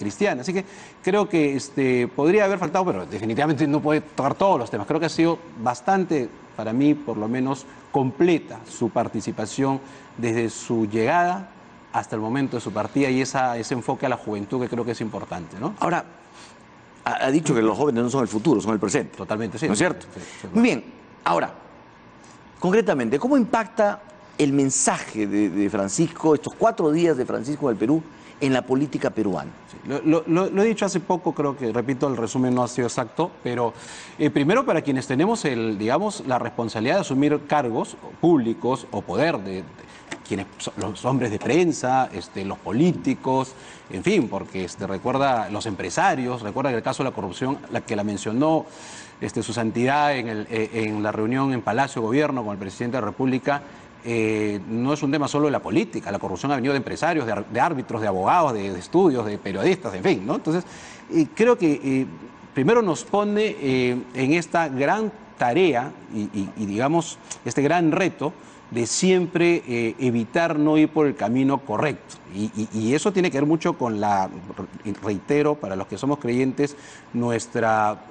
cristiana. Así que creo que podría haber faltado, pero definitivamente no puede tocar todos los temas. Creo que ha sido bastante, para mí por lo menos, completa su participación desde su llegada hasta el momento de su partida y ese enfoque a la juventud que creo que es importante, ¿no? Ahora, ha dicho que los jóvenes no son el futuro, son el presente. Totalmente, sí. ¿No es cierto? Sí. Muy bien. Ahora, concretamente, ¿cómo impacta el mensaje de Francisco, estos 4 días de Francisco en el Perú, en la política peruana? Sí, lo he dicho hace poco, creo que, repito, el resumen no ha sido exacto, pero primero para quienes tenemos, la responsabilidad de asumir cargos públicos o poder de quienes son los hombres de prensa, los políticos, en fin, porque recuerda los empresarios, recuerda que el caso de la corrupción, la mencionó su santidad en la reunión en Palacio de Gobierno con el presidente de la República. No es un tema solo de la política, la corrupción ha venido de empresarios, de árbitros, de abogados, de estudios, de periodistas, en fin, ¿no? Entonces, creo que primero nos pone en esta gran tarea y digamos, este gran reto de siempre evitar no ir por el camino correcto. Y eso tiene que ver mucho con reitero, para los que somos creyentes, nuestra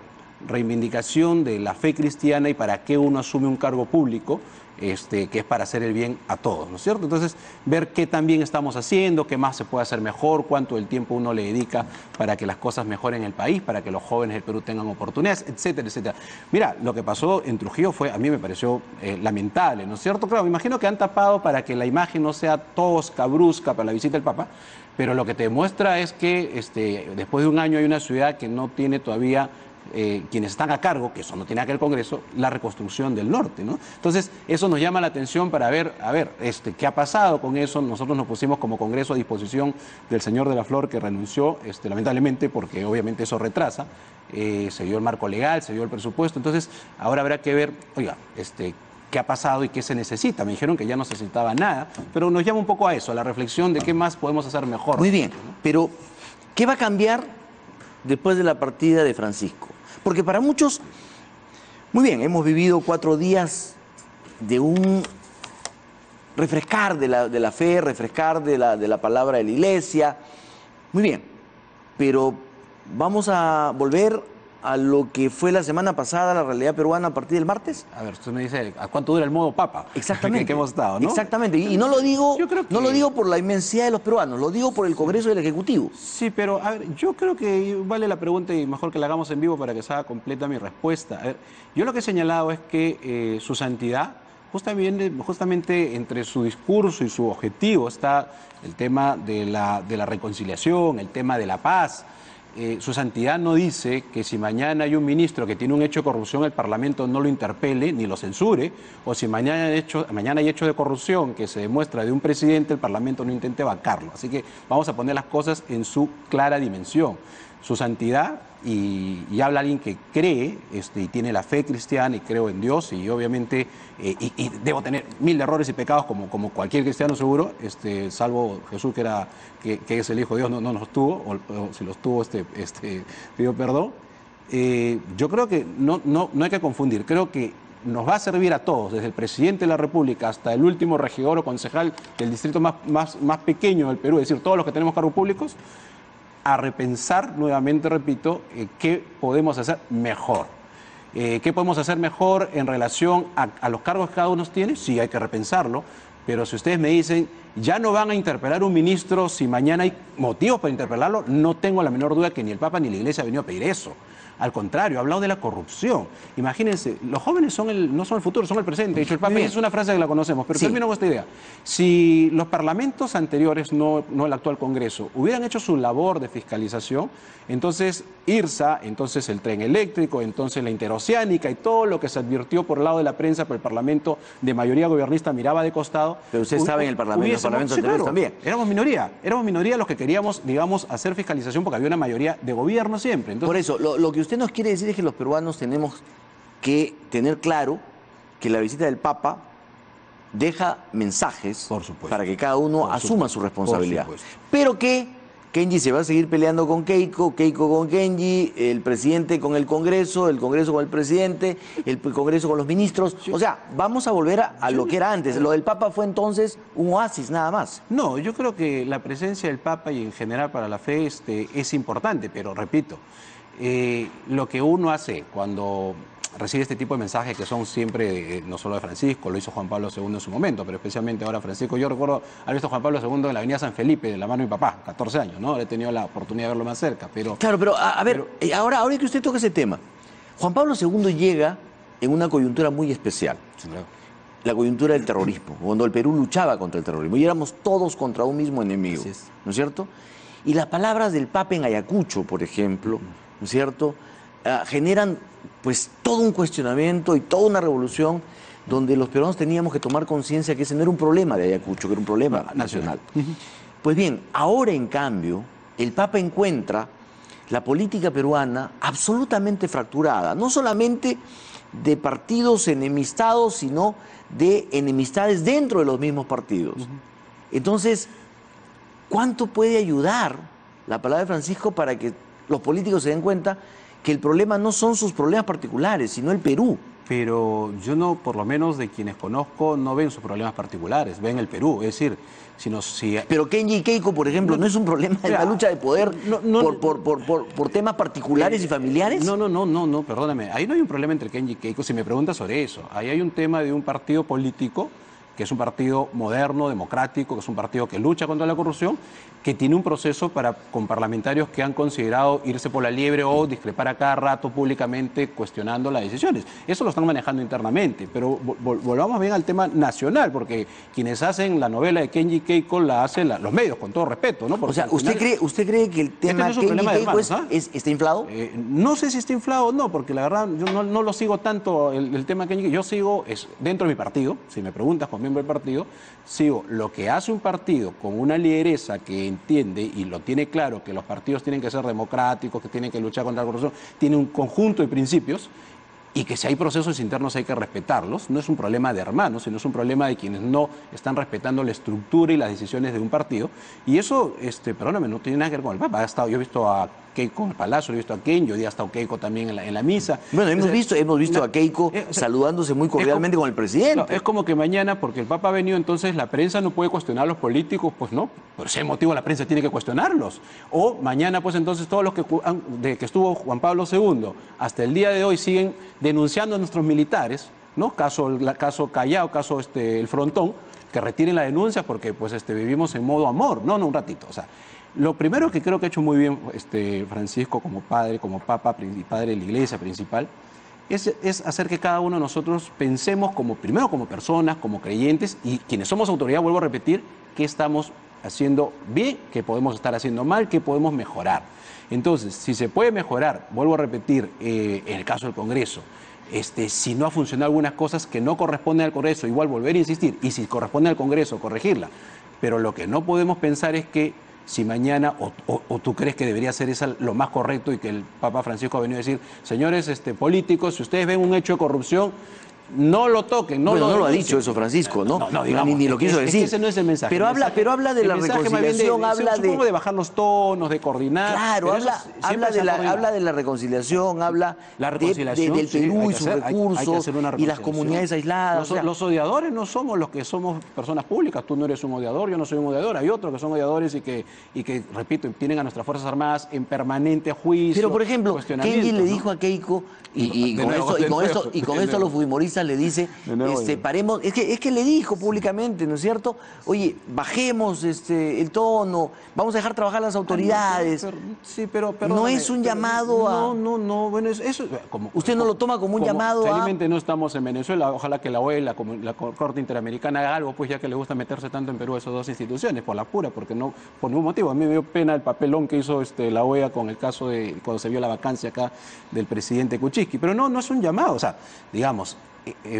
reivindicación de la fe cristiana y para qué uno asume un cargo público, que es para hacer el bien a todos, ¿no es cierto? Entonces, ver qué también estamos haciendo, qué más se puede hacer mejor, cuánto del tiempo uno le dedica para que las cosas mejoren en el país, para que los jóvenes del Perú tengan oportunidades, etcétera, etcétera. Mira, lo que pasó en Trujillo a mí me pareció lamentable, ¿no es cierto? Claro, me imagino que han tapado para que la imagen no sea tosca, brusca para la visita del Papa, pero lo que te demuestra es que después de un año hay una ciudad que no tiene todavía quienes están a cargo, que eso no tiene que ver el Congreso, la reconstrucción del norte, ¿no? Entonces, eso nos llama la atención para ver, qué ha pasado con eso. Nosotros nos pusimos como Congreso a disposición del señor de la Flor, que renunció, lamentablemente, porque obviamente eso retrasa. Se dio el marco legal, se dio el presupuesto. Entonces, ahora habrá que ver, oiga, qué ha pasado y qué se necesita. Me dijeron que ya no se necesitaba nada, pero nos llama un poco a eso, a la reflexión de qué más podemos hacer mejor. Muy bien, pero ¿qué va a cambiar después de la partida de Francisco? Porque para muchos, muy bien, hemos vivido 4 días de un refrescar de la fe, refrescar de la palabra de la iglesia, muy bien, pero vamos a volver a lo que fue la semana pasada la realidad peruana a partir del martes. A ver, usted me dice, ¿a cuánto dura el modo Papa? Exactamente. que hemos estado, ¿no? Exactamente, y no lo digo, no lo digo por la inmensidad de los peruanos, lo digo por el Congreso y el Ejecutivo. Sí, pero a ver, yo creo que vale la pregunta y mejor que la hagamos en vivo para que sea completa mi respuesta. A ver, yo lo que he señalado es que su santidad, justamente entre su discurso y su objetivo está el tema de la reconciliación, el tema de la paz. Su santidad no dice que si mañana hay un ministro que tiene un hecho de corrupción, el Parlamento no lo interpele ni lo censure, o si mañana hay hecho de corrupción que se demuestra de un presidente, el Parlamento no intente vacarlo. Así que vamos a poner las cosas en su clara dimensión. Su santidad, y habla alguien que cree y tiene la fe cristiana y creo en Dios, y obviamente y debo tener 1000 errores y pecados como cualquier cristiano seguro, salvo Jesús que es el Hijo de Dios, no los tuvo, o si los tuvo pidió perdón. Yo creo que no hay que confundir, creo que nos va a servir a todos, desde el presidente de la República hasta el último regidor o concejal del distrito más pequeño del Perú, es decir, todos los que tenemos cargos públicos, a repensar nuevamente, repito, qué podemos hacer mejor. ¿Qué podemos hacer mejor en relación a los cargos que cada uno tiene? Sí, hay que repensarlo, pero si ustedes me dicen, ya no van a interpelar a un ministro si mañana hay motivos para interpelarlo, no tengo la menor duda que ni el Papa ni la Iglesia ha venido a pedir eso. Al contrario, ha hablado de la corrupción. Imagínense, los jóvenes no son el futuro, son el presente. De hecho, el Papa, es una frase que la conocemos, pero termino con esta idea. Si los parlamentos anteriores, no el actual Congreso, hubieran hecho su labor de fiscalización, entonces IRSA, entonces el tren eléctrico, entonces la interoceánica y todo lo que se advirtió por el lado de la prensa, pero el Parlamento de mayoría gobernista miraba de costado. Pero ustedes saben, el Parlamento, los parlamentos anteriores también. Éramos minoría los que queríamos, digamos, hacer fiscalización porque había una mayoría de gobierno siempre. Entonces, por eso, lo que usted nos quiere decir es que los peruanos tenemos que tener claro que la visita del Papa deja mensajes por supuesto, para que cada uno asuma su responsabilidad. Por supuesto. Pero que Kenji se va a seguir peleando con Keiko, Keiko con Kenji, el presidente con el Congreso con el presidente, el Congreso con los ministros. O sea, vamos a volver a lo que era antes. Lo del Papa fue entonces un oasis nada más. No, yo creo que la presencia del Papa y en general para la fe es importante, pero repito, lo que uno hace cuando recibe este tipo de mensajes que son siempre, no solo de Francisco, lo hizo Juan Pablo II en su momento, pero especialmente ahora Francisco. Yo recuerdo haber visto a Juan Pablo II en la avenida San Felipe, de la mano de mi papá, 14 años, ¿no? He tenido la oportunidad de verlo más cerca, pero... Claro, pero a ver, ahora que usted toca ese tema, Juan Pablo II llega en una coyuntura muy especial. Sí, claro. La coyuntura del terrorismo, cuando el Perú luchaba contra el terrorismo y éramos todos contra un mismo enemigo, ¿no es cierto? Y las palabras del Papa en Ayacucho, por ejemplo, ¿no es cierto?, generan pues todo un cuestionamiento y toda una revolución donde los peruanos teníamos que tomar conciencia que ese no era un problema de Ayacucho, que era un problema nacional. Pues bien, ahora en cambio, el Papa encuentra la política peruana absolutamente fracturada, no solamente de partidos enemistados, sino de enemistades dentro de los mismos partidos. Entonces, ¿cuánto puede ayudar la palabra de Francisco para que los políticos se den cuenta que el problema no son sus problemas particulares, sino el Perú? Pero yo no, por lo menos de quienes conozco, no ven sus problemas particulares, ven el Perú. Es decir, si... Pero Kenji y Keiko, por ejemplo, ¿no es un problema de la lucha de poder por temas particulares y familiares? No, perdóname. Ahí no hay un problema entre Kenji y Keiko, si me preguntas sobre eso. Ahí hay un tema de un partido político, que es un partido moderno, democrático, que es un partido que lucha contra la corrupción, que tiene un proceso con parlamentarios que han considerado irse por la liebre o discrepar a cada rato públicamente cuestionando las decisiones. Eso lo están manejando internamente, pero volvamos bien al tema nacional, porque quienes hacen la novela de Kenji y Keiko la hacen los medios, con todo respeto, ¿no? Porque o sea, ¿usted cree que el tema no Kenji y Keiko está inflado? No sé si está inflado o no, porque la verdad yo no lo sigo tanto el tema Kenji. Yo sigo dentro de mi partido, si me preguntas como miembro del partido, sigo lo que hace un partido con una lideresa que entiende y lo tiene claro, que los partidos tienen que ser democráticos, que tienen que luchar contra la corrupción, tiene un conjunto de principios y que si hay procesos internos hay que respetarlos. No es un problema de hermanos, sino es un problema de quienes no están respetando la estructura y las decisiones de un partido. Y eso, perdóname, no tiene nada que ver con el Papa. Yo he visto a Keiko en el Palacio, he visto a Kenji, hoy día ha estado Keiko también en la misa. Bueno, hemos visto a Keiko saludándose muy cordialmente con el presidente. No, es como que mañana, porque el Papa ha venido, entonces la prensa no puede cuestionar a los políticos, pues no. Por ese motivo la prensa tiene que cuestionarlos. O mañana, pues entonces todos los que estuvo Juan Pablo II hasta el día de hoy siguen denunciando a nuestros militares, ¿no? Caso Callao, caso el Frontón, que retiren la denuncia porque pues vivimos en modo amor. No, un ratito. O sea, lo primero que creo que ha hecho muy bien Francisco como padre, como papa y padre de la iglesia principal, es hacer que cada uno de nosotros pensemos primero como personas, como creyentes, y quienes somos autoridad, vuelvo a repetir, qué estamos haciendo bien, qué podemos estar haciendo mal, qué podemos mejorar. Entonces, si se puede mejorar, vuelvo a repetir, en el caso del Congreso, si no ha funcionado algunas cosas que no corresponden al Congreso, igual volver a insistir, y si corresponde al Congreso, corregirla. Pero lo que no podemos pensar es que si mañana, o tú crees que debería ser lo más correcto y que el Papa Francisco ha venido a decir, señores políticos, si ustedes ven un hecho de corrupción, no lo toquen, no lo ha dicho eso Francisco, ¿no? No, digamos, ni lo quiso decir. Ese no es el mensaje. Pero habla de la reconciliación, supongo de bajar los tonos, de coordinar. Claro, habla de la reconciliación, habla del Perú y sus recursos y las comunidades aisladas. Los odiadores no somos los que somos personas públicas. Tú no eres un odiador, yo no soy un odiador. Hay otros que son odiadores y que repito, tienen a nuestras Fuerzas Armadas en permanente juicio. Pero, por ejemplo, Kenji le dijo a Keiko, y con esto los fujimoristas le dice, paremos, es que le dijo públicamente, ¿no es cierto? Oye, bajemos el tono, vamos a dejar trabajar a las autoridades. Pero no es un llamado a... No, bueno, eso... ¿Usted no lo toma como un llamado a...? Felizmente no estamos en Venezuela, ojalá que la OEA, la Corte Interamericana haga algo, pues ya que le gusta meterse tanto en Perú esas dos instituciones, por la pura, porque no, por ningún motivo. A mí me dio pena el papelón que hizo la OEA con el caso de cuando se vio la vacancia acá del presidente Kuczynski, pero no es un llamado, o sea, digamos...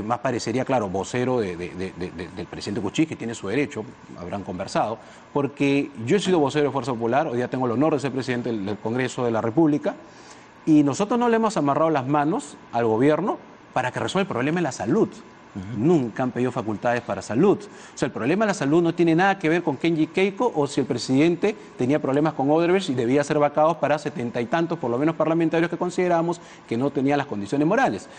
más parecería, claro, vocero del presidente Kuczynski, que tiene su derecho, habrán conversado, porque yo he sido vocero de Fuerza Popular, hoy día tengo el honor de ser presidente del Congreso de la República, y nosotros no le hemos amarrado las manos al gobierno para que resuelva el problema de la salud. nunca han pedido facultades para salud. O sea, el problema de la salud no tiene nada que ver con Kenji Keiko o si el presidente tenía problemas con Odebrecht y debía ser vacado para 70 y tantos, por lo menos parlamentarios que consideramos que no tenían las condiciones morales.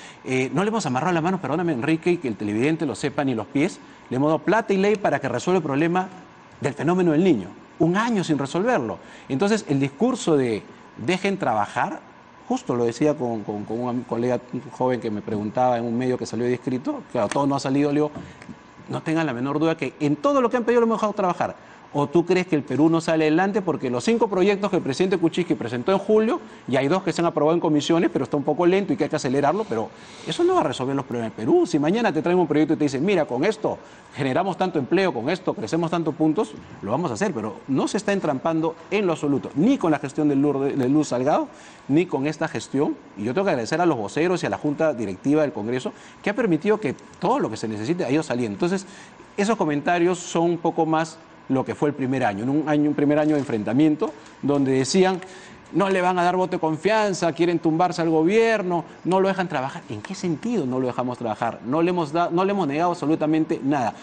No le hemos amarrado la mano, perdóname Enrique, y que el televidente lo sepa, ni los pies, le hemos dado plata y ley para que resuelva el problema del fenómeno del niño. 1 año sin resolverlo. Entonces, el discurso de dejen trabajar, justo lo decía con un colega joven que me preguntaba en un medio que salió descrito, claro, todo no ha salido, le digo, no tengan la menor duda que en todo lo que han pedido lo hemos dejado trabajar. ¿O tú crees que el Perú no sale adelante? Porque los 5 proyectos que el presidente Kuczynski presentó en julio, y hay 2 que se han aprobado en comisiones, pero está un poco lento y que hay que acelerarlo, pero eso no va a resolver los problemas del Perú. Si mañana te traen un proyecto y te dicen, mira, con esto generamos tanto empleo, con esto crecemos tantos puntos, lo vamos a hacer, pero no se está entrampando en lo absoluto, ni con la gestión de Luz Salgado, ni con esta gestión. Y yo tengo que agradecer a los voceros y a la Junta Directiva del Congreso, que ha permitido que todo lo que se necesite haya ido saliendo. Entonces, esos comentarios son un poco más lo que fue el primer año, un primer año de enfrentamiento, donde decían, no le van a dar voto de confianza, quieren tumbarse al gobierno, no lo dejan trabajar. ¿En qué sentido no lo dejamos trabajar? No le hemos negado absolutamente nada.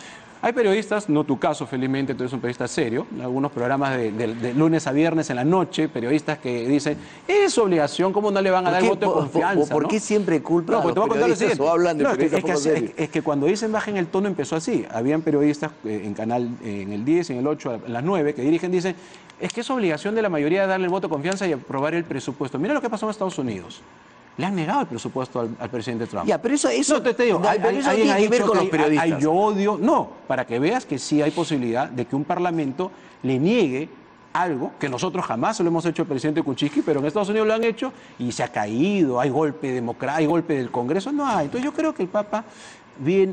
Hay periodistas, no tu caso, felizmente, tú eres un periodista serio, en algunos programas de lunes a viernes en la noche, periodistas que dicen, es su obligación, ¿cómo no le van a dar voto de confianza? ¿Por qué siempre culpa a los periodistas o hablan de periodistas? Es que cuando dicen bajen el tono empezó así. Habían periodistas en el 10 y en el 8, a las 9, que dicen, es que es obligación de la mayoría darle el voto de confianza y aprobar el presupuesto. Mira lo que pasó en Estados Unidos. Le han negado el presupuesto al presidente Trump. Ya, pero eso no, te digo, tiene que ver con los periodistas. Hay odio. No, para que veas que sí hay posibilidad de que un parlamento le niegue algo que nosotros jamás lo hemos hecho al presidente Kuczynski, pero en Estados Unidos lo han hecho y se ha caído, hay golpe hay golpe del Congreso, no hay. Entonces yo creo que el Papa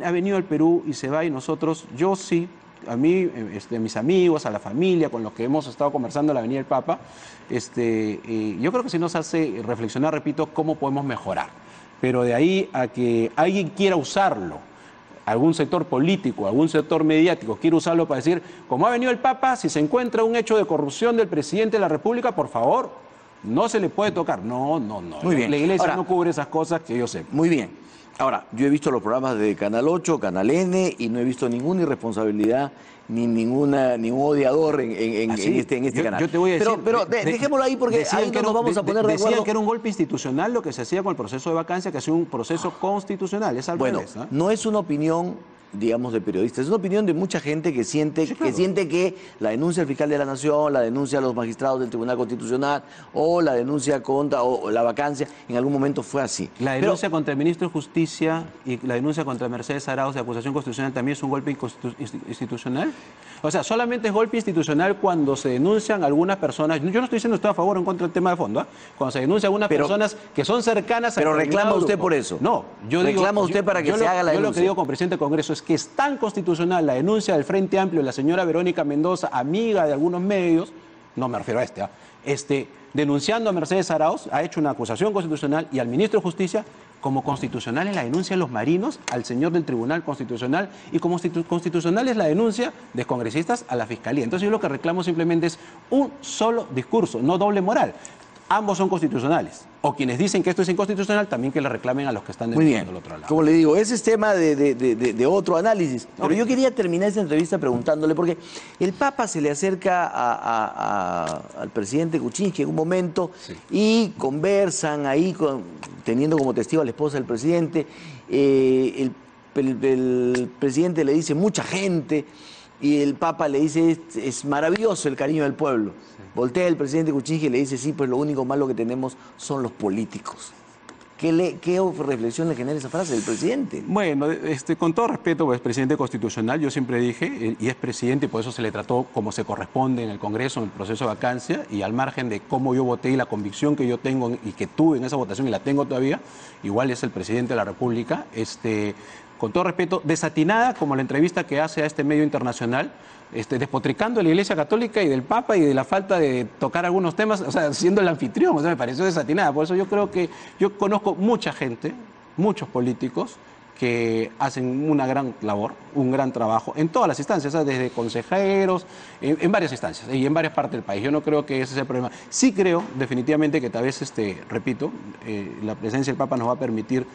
ha venido al Perú y se va y nosotros, yo sí, a mí, a mis amigos, a la familia con los que hemos estado conversando en la Avenida del Papa, yo creo que sí nos hace reflexionar, repito, cómo podemos mejorar. Pero de ahí a que alguien quiera usarlo, algún sector político, algún sector mediático quiere usarlo para decir, como ha venido el Papa, si se encuentra un hecho de corrupción del presidente de la República, por favor, no se le puede tocar. No. Muy bien. La Iglesia Ahora, no cubre esas cosas que yo sé. Muy bien. Ahora, yo he visto los programas de Canal 8, Canal N, y no he visto ninguna irresponsabilidad ni ningún odiador en este canal. Yo te voy a decir, pero dejémoslo ahí porque ahí no nos vamos a poner de acuerdo. Decían que era un golpe institucional lo que se hacía con el proceso de vacancia, que ha sido un proceso constitucional. Es al revés, ¿no? No es una opinión, digamos, de periodistas, es una opinión de mucha gente que siente, sí, claro, que siente que la denuncia del fiscal de la Nación, la denuncia a los magistrados del Tribunal Constitucional o la denuncia contra o la vacancia en algún momento fue así. La denuncia contra el ministro de Justicia y la denuncia contra Mercedes Arauz de acusación constitucional también es un golpe institucional. O sea, solamente es golpe institucional cuando se denuncian algunas personas. Yo no estoy diciendo estoy a favor o en contra del tema de fondo. Cuando se denuncian algunas personas que son cercanas a. Pero reclama usted por eso. No, yo digo. Reclama usted para que se haga la denuncia. Yo lo que digo como presidente del Congreso es que es tan constitucional la denuncia del Frente Amplio de la señora Verónica Mendoza, amiga de algunos medios, no me refiero a denunciando a Mercedes Arauz, ha hecho una acusación constitucional y al ministro de Justicia como constitucional es la denuncia de los marinos al señor del Tribunal Constitucional y como constitucional es la denuncia de congresistas a la Fiscalía. Entonces yo lo que reclamo simplemente es un solo discurso, no doble moral. Ambos son constitucionales. O quienes dicen que esto es inconstitucional, también que le reclamen a los que están del otro lado. Como le digo, ese es tema de otro análisis. Pero yo quería terminar esta entrevista preguntándole, porque el Papa se le acerca al presidente Kuczynski en un momento y conversan ahí, teniendo como testigo a la esposa del presidente. El presidente le dice mucha gente y el Papa le dice es maravilloso el cariño del pueblo. Voltea el presidente Kuczynski y le dice, sí, pues lo único malo que tenemos son los políticos. ¿Qué reflexión le genera esa frase del presidente? Bueno, con todo respeto, pues, presidente constitucional, yo siempre dije, y es presidente, y por eso se le trató como se corresponde en el Congreso, en el proceso de vacancia, y al margen de cómo yo voté y la convicción que yo tengo y que tuve en esa votación y la tengo todavía, igual es el presidente de la República, con todo respeto, desatinada como la entrevista que hace a este medio internacional, despotricando de la Iglesia Católica y del Papa y de la falta de tocar algunos temas, o sea, siendo el anfitrión, o sea, me pareció desatinada. Por eso yo creo que yo conozco mucha gente, muchos políticos, que hacen una gran labor, un gran trabajo, en todas las instancias, ¿sabes? Desde consejeros, en varias instancias y en varias partes del país. Yo no creo que ese sea el problema. Sí creo, definitivamente, que tal vez, repito, la presencia del Papa nos va a permitir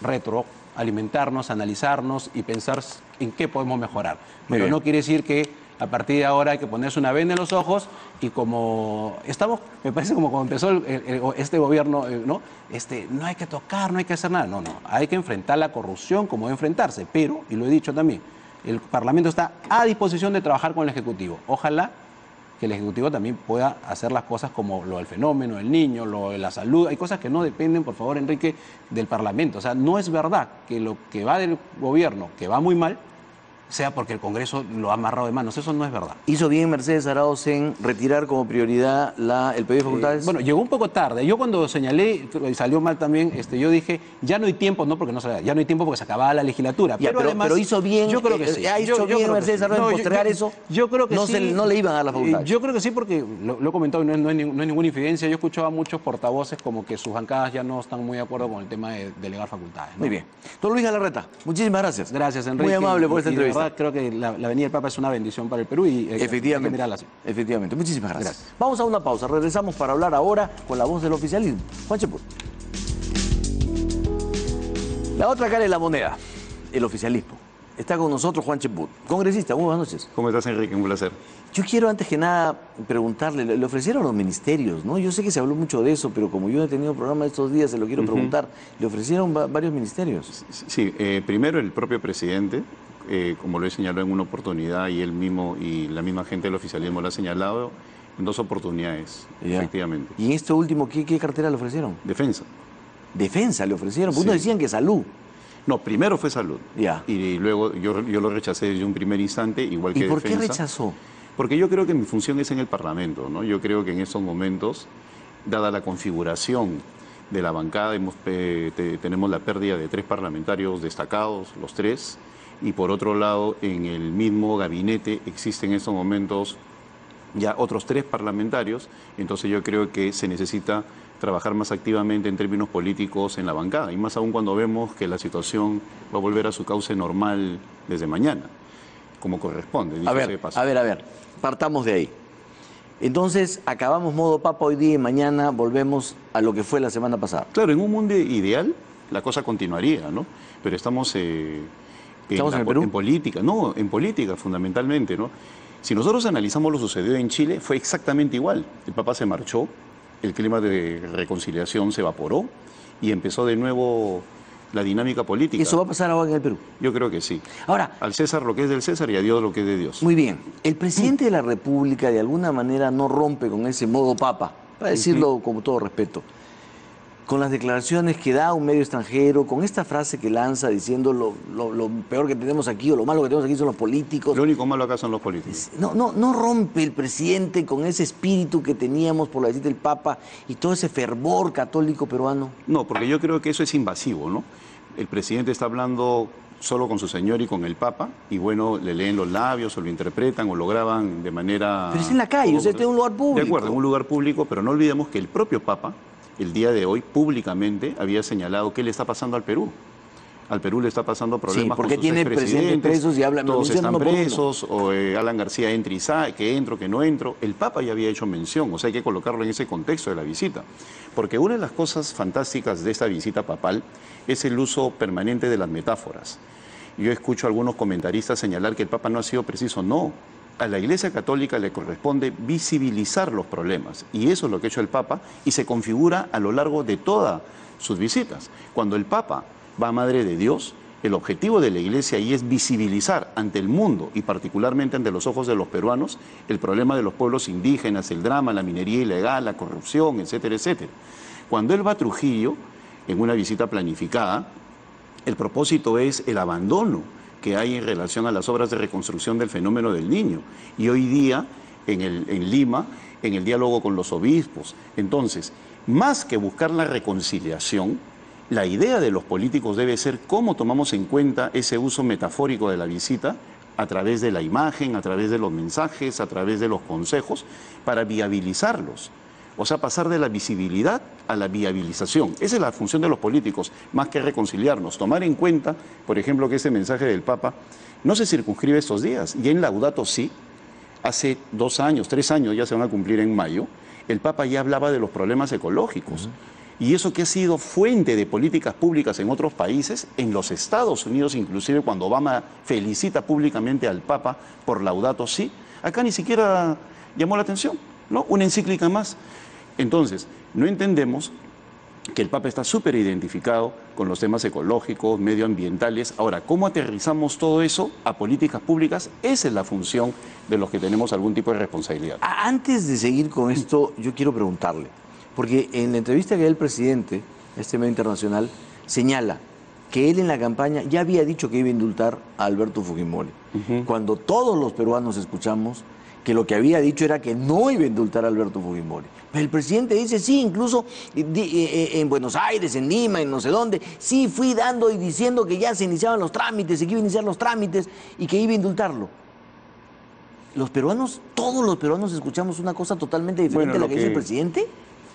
retroalimentarnos, analizarnos y pensar en qué podemos mejorar. Muy Pero bien. no quiere decir que a partir de ahora hay que ponerse una venda en los ojos y como estamos, me parece como cuando empezó este gobierno, ¿no? No hay que tocar, no hay que hacer nada. No, hay que enfrentar la corrupción como debe enfrentarse. Pero, y lo he dicho también, el Parlamento está a disposición de trabajar con el Ejecutivo. Ojalá que el Ejecutivo también pueda hacer las cosas como lo del fenómeno del niño, lo de la salud. Hay cosas que no dependen, por favor, Enrique, del Parlamento. O sea, no es verdad que lo que va del gobierno, que va muy mal, sea porque el Congreso lo ha amarrado de manos. Eso no es verdad. ¿Hizo bien Mercedes Arauz en retirar como prioridad el pedido de facultades? Bueno, llegó un poco tarde. Yo cuando señalé, y salió mal también, yo dije, ya no hay tiempo, no porque no se ya no hay tiempo porque se acababa la legislatura. Ya, pero hizo bien, yo creo que sí. ¿Ha hecho bien Mercedes Arauz en postergar eso? Yo creo que no sí. No le iban a dar la facultad. Yo creo que sí, porque lo he comentado y no es ninguna infidencia. Yo escuchaba a muchos portavoces como que sus bancadas ya no están muy de acuerdo con el tema de delegar facultades, ¿no? Muy bien. Don Luis Galarreta, muchísimas gracias. Gracias, Enrique. Muy amable por esta Y de entrevista. verdad, creo que la venida del Papa es una bendición para el Perú y hay que mirarla así. Efectivamente. Muchísimas gracias. Vamos a una pausa. Regresamos para hablar ahora con la voz del oficialismo. Juan Cheput. La otra cara de la moneda, el oficialismo. Está con nosotros Juan Cheput, congresista. Muy buenas noches. ¿Cómo estás, Enrique? Un placer. Yo quiero antes que nada preguntarle, le ofrecieron los ministerios, ¿no? Yo sé que se habló mucho de eso, pero como yo he tenido programa estos días, se lo quiero preguntar. ¿Le ofrecieron varios ministerios? Sí, primero el propio presidente, como lo he señalado en una oportunidad y él mismo y la misma gente del oficialismo lo ha señalado en 2 oportunidades, Ya. efectivamente. Y en esto último, ¿qué cartera le ofrecieron? Defensa. Defensa le ofrecieron, porque Sí. unos decían que salud. No, primero fue salud. Ya. Y luego yo lo rechacé desde un primer instante, igual que ¿Y por defensa. qué rechazó? Porque yo creo que mi función es en el Parlamento, ¿no? Yo creo que en estos momentos, dada la configuración de la bancada, tenemos la pérdida de 3 parlamentarios destacados, los 3, y por otro lado, en el mismo gabinete existen en estos momentos ya otros 3 parlamentarios, entonces yo creo que se necesita trabajar más activamente en términos políticos en la bancada, y más aún cuando vemos que la situación va a volver a su cauce normal desde mañana, como corresponde. dicho sea de paso. A ver, partamos de ahí. Entonces, acabamos modo papa hoy día y mañana volvemos a lo que fue la semana pasada. Claro, en un mundo ideal la cosa continuaría, ¿no? Pero estamos ¿Estamos en el Perú? en política, no, en política fundamentalmente, ¿no? Si nosotros analizamos lo sucedido en Chile, fue exactamente igual. El Papa se marchó, el clima de reconciliación se evaporó y empezó de nuevo la dinámica política. ¿Eso va a pasar ahora en el Perú? Yo creo que sí. Ahora, Al César lo que es del César y a Dios lo que es de Dios. muy bien, el presidente de la República de alguna manera no rompe con ese modo papa, para decirlo con todo respeto, con las declaraciones que da un medio extranjero, con esta frase que lanza diciendo lo peor que tenemos aquí o lo malo que tenemos aquí son los políticos. Lo único malo acá son los políticos. No rompe el presidente con ese espíritu que teníamos por la visita del Papa y todo ese fervor católico peruano. No, porque yo creo que eso es invasivo, ¿no? El presidente está hablando solo con su señor y con el Papa, y bueno, le leen los labios o lo interpretan o lo graban de manera... Pero es en la calle, usted está en un lugar público. De acuerdo, en un lugar público, pero no olvidemos que el propio Papa, el día de hoy, públicamente, había señalado qué le está pasando al Perú. Al Perú le está pasando problemas porque con sus tiene presidentes presos y habla... todos están uno por uno. presos, o Alan García entra y sale, que entro, que no entro. El Papa ya había hecho mención, o sea, hay que colocarlo en ese contexto de la visita. Porque una de las cosas fantásticas de esta visita papal es el uso permanente de las metáforas. Yo escucho a algunos comentaristas señalar que el Papa no ha sido preciso. No, a la Iglesia Católica le corresponde visibilizar los problemas, y eso es lo que ha hecho el Papa, y se configura a lo largo de todas sus visitas. Cuando el Papa va a Madre de Dios, el objetivo de la Iglesia ahí es visibilizar ante el mundo, y particularmente ante los ojos de los peruanos, el problema de los pueblos indígenas, el drama, la minería ilegal, la corrupción, etcétera, etcétera. Cuando él va a Trujillo, en una visita planificada, el propósito es el abandono que hay en relación a las obras de reconstrucción del fenómeno del Niño. Y hoy día, en Lima, en el diálogo con los obispos. Entonces, más que buscar la reconciliación, la idea de los políticos debe ser cómo tomamos en cuenta ese uso metafórico de la visita a través de la imagen, a través de los mensajes, a través de los consejos, para viabilizarlos. O sea, pasar de la visibilidad a la viabilización. Esa es la función de los políticos, más que reconciliarnos. Tomar en cuenta, por ejemplo, que este mensaje del Papa no se circunscribe estos días. Y en Laudato Si, hace 2 años, 3 años, ya se van a cumplir en mayo, el Papa ya hablaba de los problemas ecológicos. Y eso que ha sido fuente de políticas públicas en otros países, en los Estados Unidos, inclusive cuando Obama felicita públicamente al Papa por Laudato Si, acá ni siquiera llamó la atención, ¿no? Una encíclica más. Entonces, no entendemos que el Papa está súper identificado con los temas ecológicos, medioambientales. Ahora, ¿cómo aterrizamos todo eso a políticas públicas? Esa es la función de los que tenemos algún tipo de responsabilidad. Antes de seguir con esto, yo quiero preguntarle, porque en la entrevista que dio el presidente, este medio internacional, señala que él en la campaña ya había dicho que iba a indultar a Alberto Fujimori, cuando todos los peruanos escuchamos que lo que había dicho era que no iba a indultar a Alberto Fujimori. Pero el presidente dice, sí, incluso en Buenos Aires, en Lima, en no sé dónde, sí fui dando y diciendo que ya se iniciaban los trámites y que iba a iniciar los trámites y que iba a indultarlo. Los peruanos, todos los peruanos escuchamos una cosa totalmente diferente a la que dice el presidente.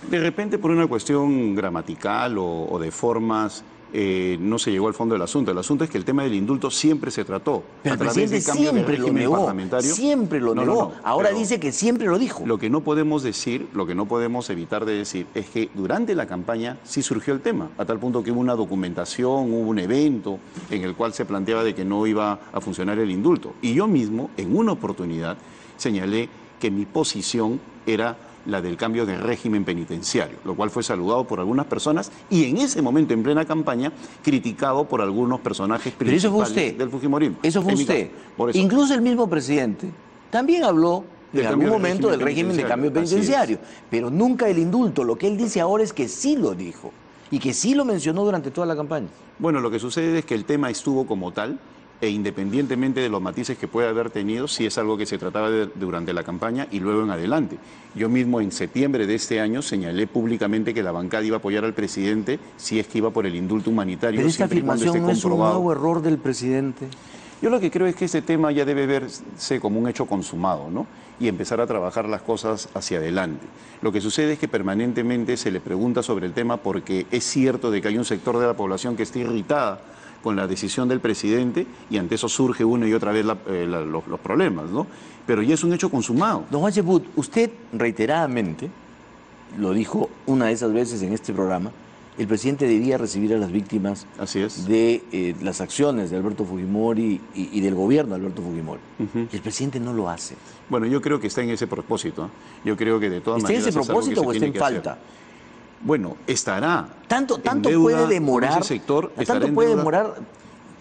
De repente, por una cuestión gramatical o de formas, no se llegó al fondo del asunto. El asunto es que el tema del indulto siempre se trató. Pero el presidente siempre lo negó. Siempre lo negó. Ahora dice que siempre lo dijo. Lo que no podemos decir, lo que no podemos evitar de decir, es que durante la campaña sí surgió el tema, a tal punto que hubo una documentación, hubo un evento en el cual se planteaba de que no iba a funcionar el indulto. Y yo mismo, en una oportunidad, señalé que mi posición era la del cambio de régimen penitenciario, lo cual fue saludado por algunas personas y en ese momento, en plena campaña, criticado por algunos personajes principales del fujimorismo. Eso fue usted. Por eso. Incluso el mismo presidente también habló en algún momento del régimen de cambio penitenciario, pero nunca el indulto. Lo que él dice ahora es que sí lo dijo y que sí lo mencionó durante toda la campaña. Bueno, lo que sucede es que el tema estuvo como tal, e independientemente de los matices que pueda haber tenido, sí es algo que se trataba durante la campaña y luego en adelante. Yo mismo en septiembre de este año señalé públicamente que la bancada iba a apoyar al presidente si es que iba por el indulto humanitario. Pero esta afirmación no es un nuevo error del presidente. Yo lo que creo es que ese tema ya debe verse como un hecho consumado, ¿no? Y empezar a trabajar las cosas hacia adelante. Lo que sucede es que permanentemente se le pregunta sobre el tema porque es cierto de que hay un sector de la población que está irritada con la decisión del presidente y ante eso surge una y otra vez los problemas, ¿no? Pero ya es un hecho consumado. Don Juan Cheput, usted reiteradamente lo dijo una de esas veces en este programa, el presidente debía recibir a las víctimas de las acciones de Alberto Fujimori y del gobierno de Alberto Fujimori. Y el presidente no lo hace. Bueno, yo creo que está en ese propósito. Yo creo que de todas maneras ¿está en ese propósito o está en falta? Bueno, estará. Tanto puede demorar. Ese sector tanto puede demorar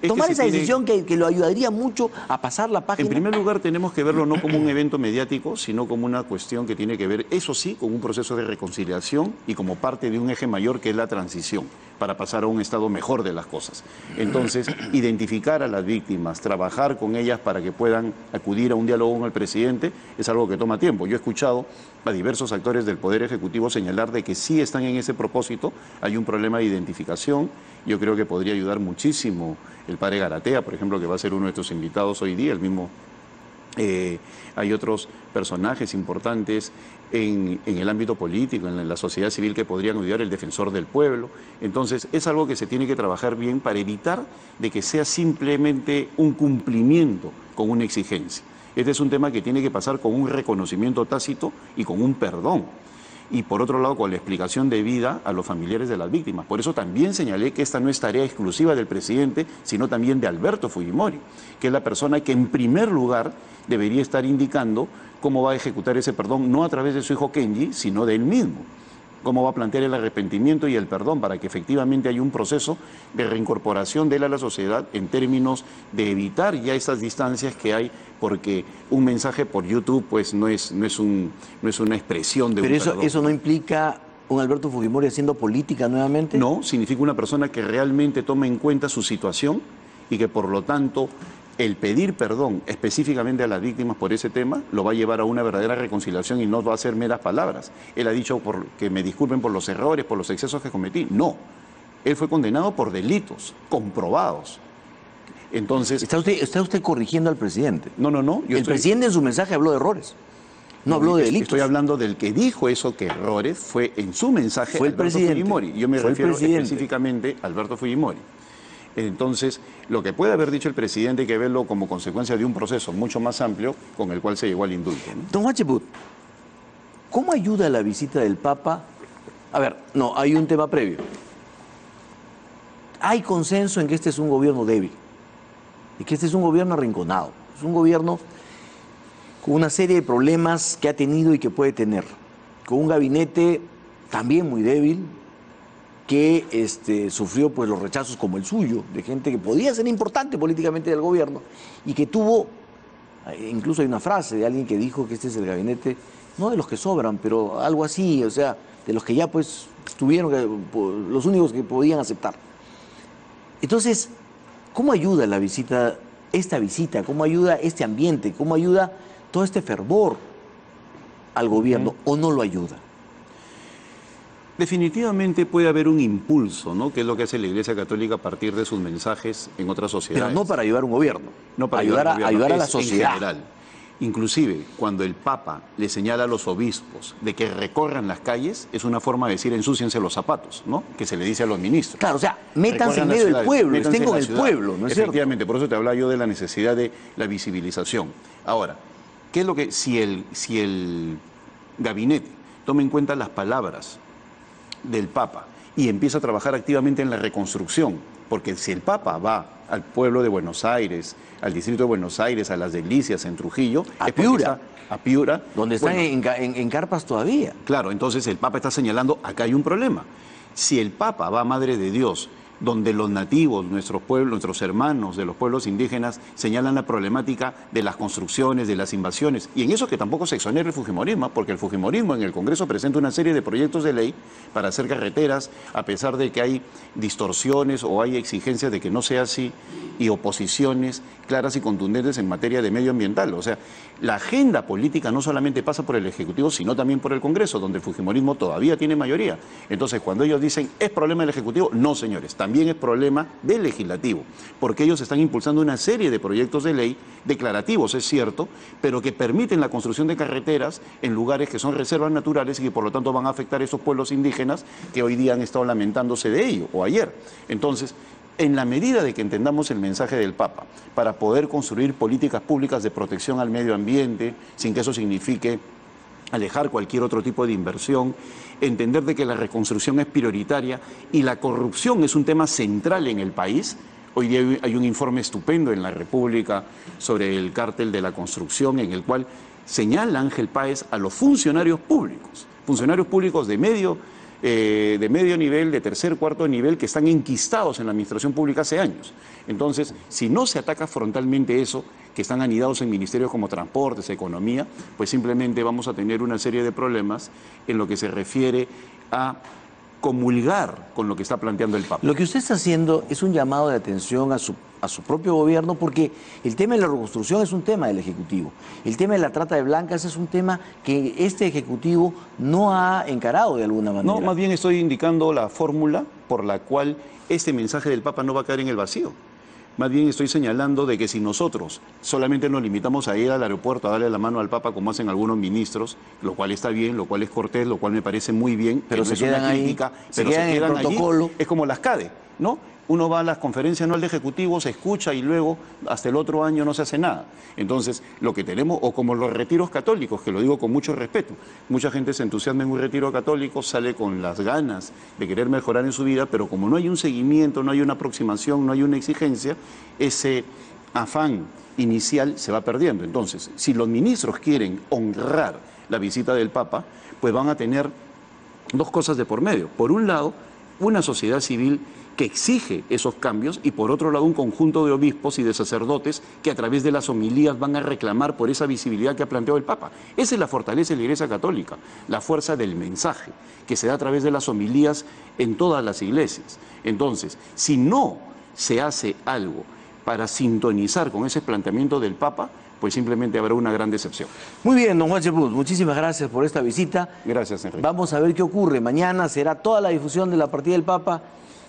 tomar esa decisión que lo ayudaría mucho a pasar la página. En primer lugar, tenemos que verlo no como un evento mediático, sino como una cuestión que tiene que ver, eso sí, con un proceso de reconciliación y como parte de un eje mayor que es la transición, para pasar a un estado mejor de las cosas. Entonces, identificar a las víctimas, trabajar con ellas para que puedan acudir a un diálogo con el presidente, es algo que toma tiempo. Yo he escuchado a diversos actores del Poder Ejecutivo señalar de que sí están en ese propósito, hay un problema de identificación. Yo creo que podría ayudar muchísimo el padre Garatea, por ejemplo, que va a ser uno de nuestros invitados hoy día, el mismo. Hay otros personajes importantes en el ámbito político, en la sociedad civil que podrían ayudar, el defensor del pueblo. Entonces, es algo que se tiene que trabajar bien para evitar de que sea simplemente un cumplimiento con una exigencia. Este es un tema que tiene que pasar con un reconocimiento tácito y con un perdón. Y por otro lado, con la explicación debida a los familiares de las víctimas. Por eso también señalé que esta no es tarea exclusiva del presidente, sino también de Alberto Fujimori, que es la persona que en primer lugar debería estar indicando cómo va a ejecutar ese perdón, no a través de su hijo Kenji, sino de él mismo. Cómo va a plantear el arrepentimiento y el perdón para que efectivamente haya un proceso de reincorporación de él a la sociedad en términos de evitar ya esas distancias que hay, porque un mensaje por YouTube pues no es una expresión de un perdón. Pero eso no implica un Alberto Fujimori haciendo política nuevamente. No, significa una persona que realmente toma en cuenta su situación y que por lo tanto el pedir perdón específicamente a las víctimas por ese tema lo va a llevar a una verdadera reconciliación y no va a ser meras palabras. Él ha dicho que me disculpen por los errores, por los excesos que cometí. No, él fue condenado por delitos comprobados. Entonces, ¿Está usted corrigiendo al presidente? No. El presidente en su mensaje habló de errores. No habló de delitos. Estoy hablando del que dijo eso, que errores, fue en su mensaje fue el Alberto presidente. Fujimori. Yo me refiero específicamente a Alberto Fujimori. Entonces, lo que puede haber dicho el presidente hay que verlo como consecuencia de un proceso mucho más amplio con el cual se llegó al indulto, ¿no? Don Juan Cheput, ¿cómo ayuda la visita del Papa A ver, no, hay un tema previo. Hay consenso en que este es un gobierno débil y que este es un gobierno arrinconado. Es un gobierno con una serie de problemas que ha tenido y que puede tener, con un gabinete también muy débil, que sufrió pues los rechazos como el suyo, de gente que podía ser importante políticamente del gobierno y que tuvo, incluso hay una frase de alguien que dijo que este es el gabinete, no de los que sobran, pero algo así, o sea, de los que ya pues estuvieron, los únicos que podían aceptar. Entonces, ¿cómo ayuda la visita, esta visita, cómo ayuda este ambiente, cómo ayuda todo este fervor al gobierno o no lo ayuda? Definitivamente puede haber un impulso, ¿no? Que es lo que hace la Iglesia Católica a partir de sus mensajes en otras sociedades. Pero no para ayudar a un gobierno, No para ayudar a la es sociedad. en general. Inclusive, cuando el Papa le señala a los obispos de que recorran las calles, es una forma de decir ensúciense los zapatos, ¿no? Que se le dice a los ministros. Claro, o sea, métanse Recorran en las medio del ciudades, pueblo, métanse estén en con la el ciudad. pueblo, ¿no es cierto? Efectivamente, por eso te hablaba yo de la necesidad de la visibilización. Ahora, ¿qué es lo que, si el gabinete toma en cuenta las palabras del Papa y empieza a trabajar activamente en la reconstrucción? Porque si el Papa va al pueblo de Buenos Aires, al distrito de Buenos Aires, a las Delicias, en Trujillo, A es porque Piura. a Piura, Donde están bueno, en carpas todavía. claro, entonces el Papa está señalando, acá hay un problema. Si el Papa va a Madre de Dios, donde los nativos, nuestros pueblos, nuestros hermanos de los pueblos indígenas señalan la problemática de las construcciones, de las invasiones, y en eso que tampoco se exonera el fujimorismo, porque el fujimorismo en el Congreso presenta una serie de proyectos de ley para hacer carreteras, a pesar de que hay distorsiones o hay exigencias de que no sea así, y oposiciones claras y contundentes en materia de medio ambiental. O sea, la agenda política no solamente pasa por el Ejecutivo, sino también por el Congreso, donde el fujimorismo todavía tiene mayoría. Entonces, cuando ellos dicen, ¿es problema del Ejecutivo? No, señores, también es problema del Legislativo, porque ellos están impulsando una serie de proyectos de ley declarativos, es cierto, pero que permiten la construcción de carreteras en lugares que son reservas naturales y que por lo tanto van a afectar a esos pueblos indígenas que hoy día han estado lamentándose de ello, o ayer. Entonces, en la medida de que entendamos el mensaje del Papa, para poder construir políticas públicas de protección al medio ambiente, sin que eso signifique alejar cualquier otro tipo de inversión, entender de que la reconstrucción es prioritaria y la corrupción es un tema central en el país. Hoy día hay un informe estupendo en la República sobre el cártel de la construcción, en el cual señala Ángel Páez a los funcionarios públicos de medio nivel, de tercer, cuarto nivel, que están enquistados en la administración pública hace años. Entonces, si no se ataca frontalmente eso, que están anidados en ministerios como Transportes, Economía, pues simplemente vamos a tener una serie de problemas en lo que se refiere a comulgar con lo que está planteando el Papa. Lo que usted está haciendo es un llamado de atención a su propio gobierno, porque el tema de la reconstrucción es un tema del Ejecutivo. El tema de la trata de blancas es un tema que este Ejecutivo no ha encarado de alguna manera. No, más bien estoy indicando la fórmula por la cual este mensaje del Papa no va a caer en el vacío. Más bien estoy señalando de que si nosotros solamente nos limitamos a ir al aeropuerto a darle la mano al Papa como hacen algunos ministros, lo cual está bien, lo cual es cortés, lo cual me parece muy bien, pero se quedan ahí, pero se quedan en el protocolo. allí, es como las CADE, ¿no? Uno va a las conferencias anuales de ejecutivos, se escucha y luego hasta el otro año no se hace nada. Entonces, lo que tenemos, o como los retiros católicos, que lo digo con mucho respeto, mucha gente se entusiasma en un retiro católico, sale con las ganas de querer mejorar en su vida, pero como no hay un seguimiento, no hay una aproximación, no hay una exigencia, ese afán inicial se va perdiendo. Entonces, si los ministros quieren honrar la visita del Papa, pues van a tener dos cosas de por medio. Por un lado, una sociedad civil que exige esos cambios y por otro lado un conjunto de obispos y de sacerdotes que a través de las homilías van a reclamar por esa visibilidad que ha planteado el Papa. Esa es la fortaleza de la Iglesia Católica, la fuerza del mensaje que se da a través de las homilías en todas las iglesias. Entonces, si no se hace algo para sintonizar con ese planteamiento del Papa, pues simplemente habrá una gran decepción. Muy bien, don Juan Chepuz, muchísimas gracias por esta visita. Gracias, Enrique. Vamos a ver qué ocurre. Mañana será toda la difusión de la partida del Papa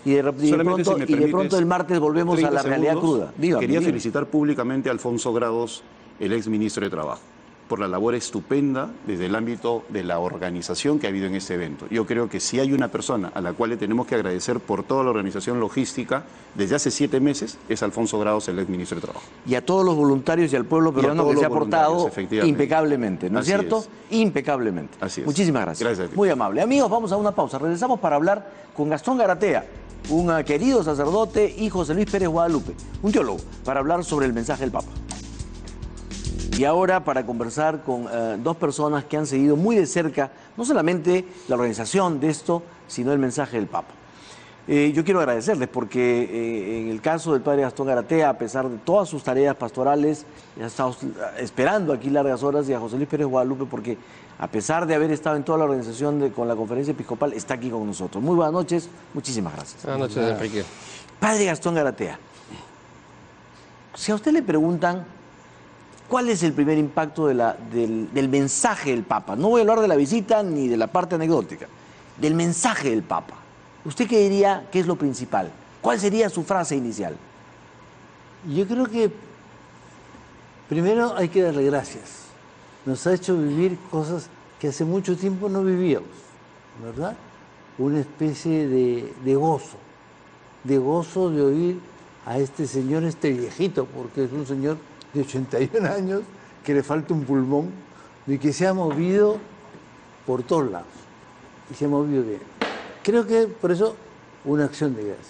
y de pronto el martes volvemos a la realidad cruda. Quería felicitar públicamente a Alfonso Grados, el ex ministro de Trabajo, por la labor estupenda desde el ámbito de la organización que ha habido en este evento. Yo creo que si hay una persona a la cual le tenemos que agradecer por toda la organización logística desde hace 7 meses, es Alfonso Grados, el ex ministro de Trabajo. Y a todos los voluntarios y al pueblo peruano que se ha portado impecablemente, ¿no es cierto? Impecablemente. Así es. Muchísimas gracias. Gracias a ti. Muy amable. Amigos, vamos a una pausa. Regresamos para hablar con Gastón Garatea, un querido sacerdote y José Luis Pérez Guadalupe, un teólogo, para hablar sobre el mensaje del Papa. Y ahora para conversar con dos personas que han seguido muy de cerca, no solamente la organización de esto, sino el mensaje del Papa. Yo quiero agradecerles porque en el caso del padre Gastón Garatea, a pesar de todas sus tareas pastorales, ha estado esperando aquí largas horas, y a José Luis Pérez Guadalupe porque a pesar de haber estado en toda la organización con la conferencia episcopal, está aquí con nosotros. Muy buenas noches, muchísimas gracias. Buenas noches, Enrique. Padre Gastón Garatea, si a usted le preguntan cuál es el primer impacto del mensaje del Papa, no voy a hablar de la visita ni de la parte anecdótica, del mensaje del Papa, ¿usted qué diría que es lo principal? ¿Cuál sería su frase inicial? Yo creo que primero hay que darle gracias. Nos ha hecho vivir cosas que hace mucho tiempo no vivíamos, ¿verdad? Una especie de gozo de oír a este señor, este viejito, porque es un señor de 81 años, que le falta un pulmón, y que se ha movido por todos lados, y se ha movido bien. Creo que por eso una acción de gracias.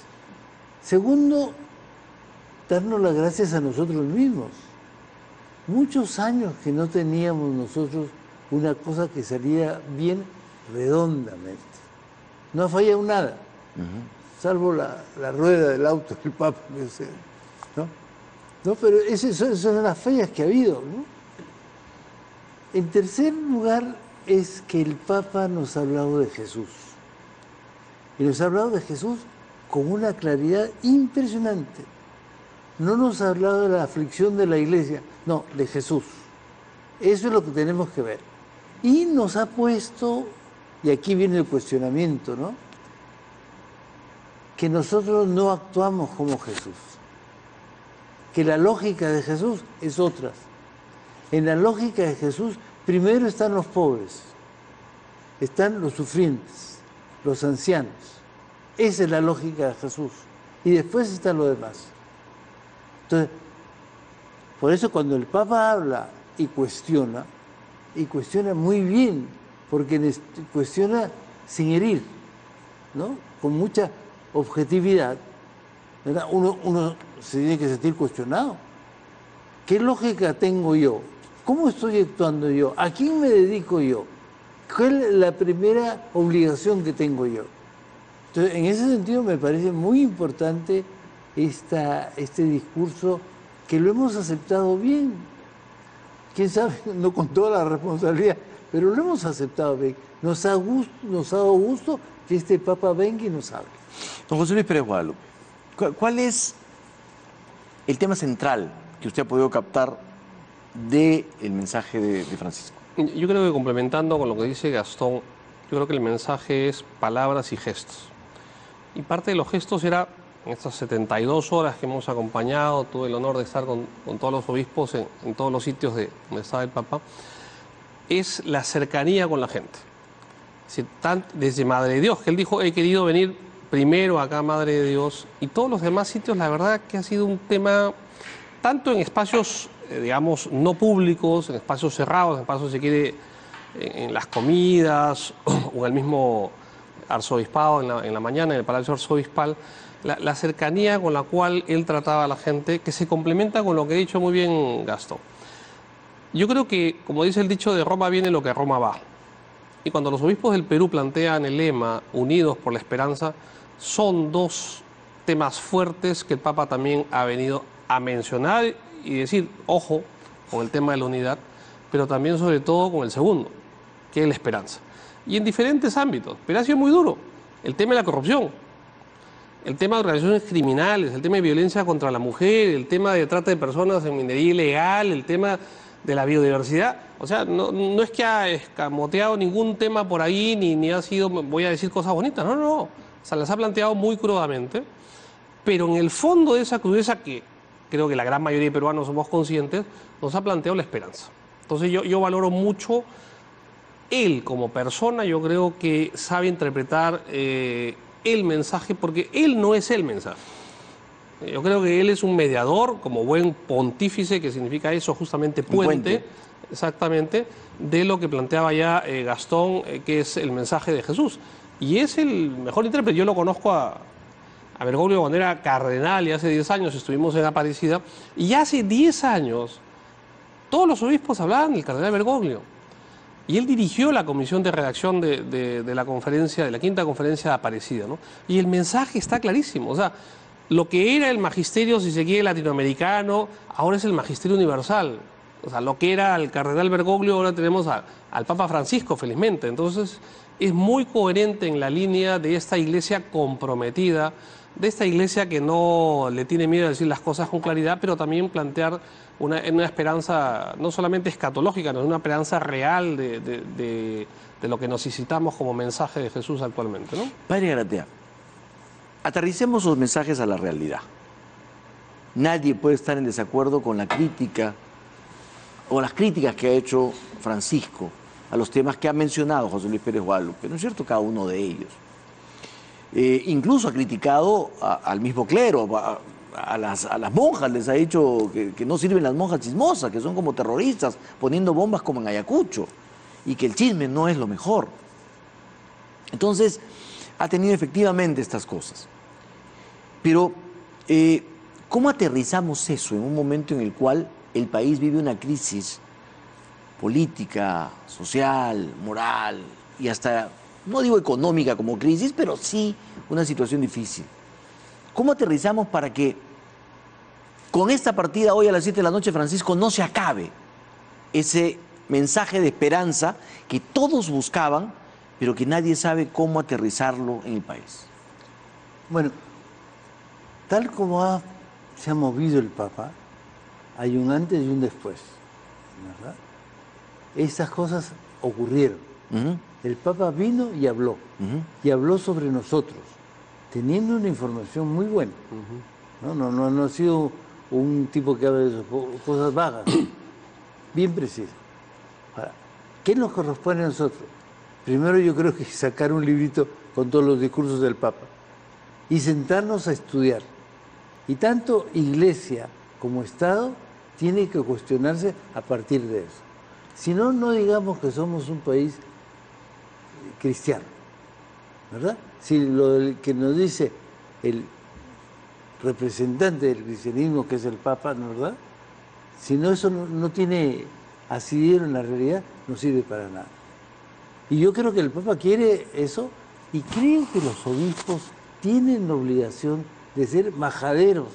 Segundo, darnos las gracias a nosotros mismos. Muchos años que no teníamos nosotros una cosa que salía bien redondamente. No ha fallado nada, salvo la rueda del auto del Papa, ¿no? No, pero esas son las fallas que ha habido, ¿no? En tercer lugar, es que el Papa nos ha hablado de Jesús. Y nos ha hablado de Jesús con una claridad impresionante. No nos ha hablado de la aflicción de la iglesia, no, de Jesús. Eso es lo que tenemos que ver. Y nos ha puesto, y aquí viene el cuestionamiento, ¿no? Que nosotros no actuamos como Jesús. Que la lógica de Jesús es otra. En la lógica de Jesús, primero están los pobres, están los sufrientes, los ancianos. Esa es la lógica de Jesús. Y después está lo demás. Entonces, por eso cuando el Papa habla y cuestiona muy bien, porque cuestiona sin herir, ¿no? Con mucha objetividad, ¿verdad? Uno se tiene que sentir cuestionado. ¿Qué lógica tengo yo? ¿Cómo estoy actuando yo? ¿A quién me dedico yo? ¿Cuál es la primera obligación que tengo yo? Entonces, en ese sentido me parece muy importante este discurso, que lo hemos aceptado bien. Quién sabe, no con toda la responsabilidad, pero lo hemos aceptado bien. Nos ha dado gusto que este Papa venga y nos hable. Don José Luis Pérez Guadalupe, ¿cuál es el tema central que usted ha podido captar del mensaje de Francisco? Yo creo que complementando con lo que dice Gastón, yo creo que el mensaje es palabras y gestos. Y parte de los gestos era, en estas 72 horas que hemos acompañado, tuve el honor de estar con todos los obispos en todos los sitios donde estaba el Papa, es la cercanía con la gente. Es decir, desde Madre de Dios, que él dijo, he querido venir primero acá, Madre de Dios, y todos los demás sitios, la verdad que ha sido un tema, tanto en espacios, digamos, no públicos, en espacios cerrados, en espacios, si quiere, en las comidas, o en el mismo arzobispado, en la mañana, en el Palacio Arzobispal, la cercanía con la cual él trataba a la gente, que se complementa con lo que ha dicho muy bien Gastón. Yo creo que, como dice el dicho, de Roma viene lo que a Roma va. Y cuando los obispos del Perú plantean el lema Unidos por la Esperanza, son dos temas fuertes que el Papa también ha venido a mencionar y decir, ojo, con el tema de la unidad, pero también sobre todo con el segundo, que es la esperanza. Y en diferentes ámbitos, pero ha sido muy duro. El tema de la corrupción, el tema de organizaciones criminales, el tema de violencia contra la mujer, el tema de trata de personas en minería ilegal, el tema de la biodiversidad. O sea, no es que ha escamoteado ningún tema por ahí, ni ha sido, voy a decir cosas bonitas, no. O sea, las ha planteado muy crudamente, pero en el fondo de esa crudeza, que creo que la gran mayoría de peruanos somos conscientes, nos ha planteado la esperanza. Entonces yo valoro mucho él como persona, yo creo que sabe interpretar el mensaje, porque él no es el mensaje. Yo creo que él es un mediador, como buen pontífice, que significa eso, justamente puente, exactamente, de lo que planteaba ya Gastón, que es el mensaje de Jesús. Y es el mejor intérprete. Yo lo conozco a Bergoglio cuando era cardenal, y hace 10 años estuvimos en Aparecida, y hace 10 años todos los obispos hablaban del cardenal Bergoglio. Y él dirigió la comisión de redacción de la conferencia, de la quinta conferencia de Aparecida, ¿no? Y el mensaje está clarísimo. O sea, lo que era el magisterio, si se quiere, latinoamericano, ahora es el magisterio universal. O sea, lo que era el cardenal Bergoglio, ahora tenemos al Papa Francisco, felizmente. Entonces, es muy coherente en la línea de esta iglesia comprometida, de esta iglesia que no le tiene miedo a decir las cosas con claridad, pero también plantear una esperanza no solamente escatológica, sino una esperanza real de lo que necesitamos como mensaje de Jesús actualmente, ¿no? Padre Garatea, aterricemos los mensajes a la realidad. Nadie puede estar en desacuerdo con la crítica o las críticas que ha hecho Francisco a los temas que ha mencionado José Luis Pérez Guadalupe, ¿no es cierto? Cada uno de ellos. Incluso ha criticado al mismo clero, a las monjas, les ha dicho que no sirven las monjas chismosas, que son como terroristas, poniendo bombas como en Ayacucho, y que el chisme no es lo mejor. Entonces, ha tenido efectivamente estas cosas. Pero, ¿cómo aterrizamos eso en un momento en el cual el país vive una crisis política, social, moral y hasta, no digo económica como crisis, pero sí una situación difícil? ¿Cómo aterrizamos para que con esta partida hoy a las 7 de la noche, Francisco, no se acabe ese mensaje de esperanza que todos buscaban, pero que nadie sabe cómo aterrizarlo en el país? Bueno, tal como se ha movido el Papa, hay un antes y un después, ¿verdad? Estas cosas ocurrieron. El Papa vino y habló sobre nosotros, teniendo una información muy buena. No ha sido un tipo que habla de cosas vagas, bien preciso. Ahora, ¿qué nos corresponde a nosotros? Primero, yo creo que sacar un librito con todos los discursos del Papa y sentarnos a estudiar. Y tanto Iglesia como Estado tiene que cuestionarse a partir de eso. Si no, no digamos que somos un país cristiano, ¿verdad? Si lo que nos dice el representante del cristianismo, que es el Papa, ¿no, verdad? Si no, eso no tiene asidero en la realidad, no sirve para nada. Y yo creo que el Papa quiere eso, y creo que los obispos tienen la obligación de ser majaderos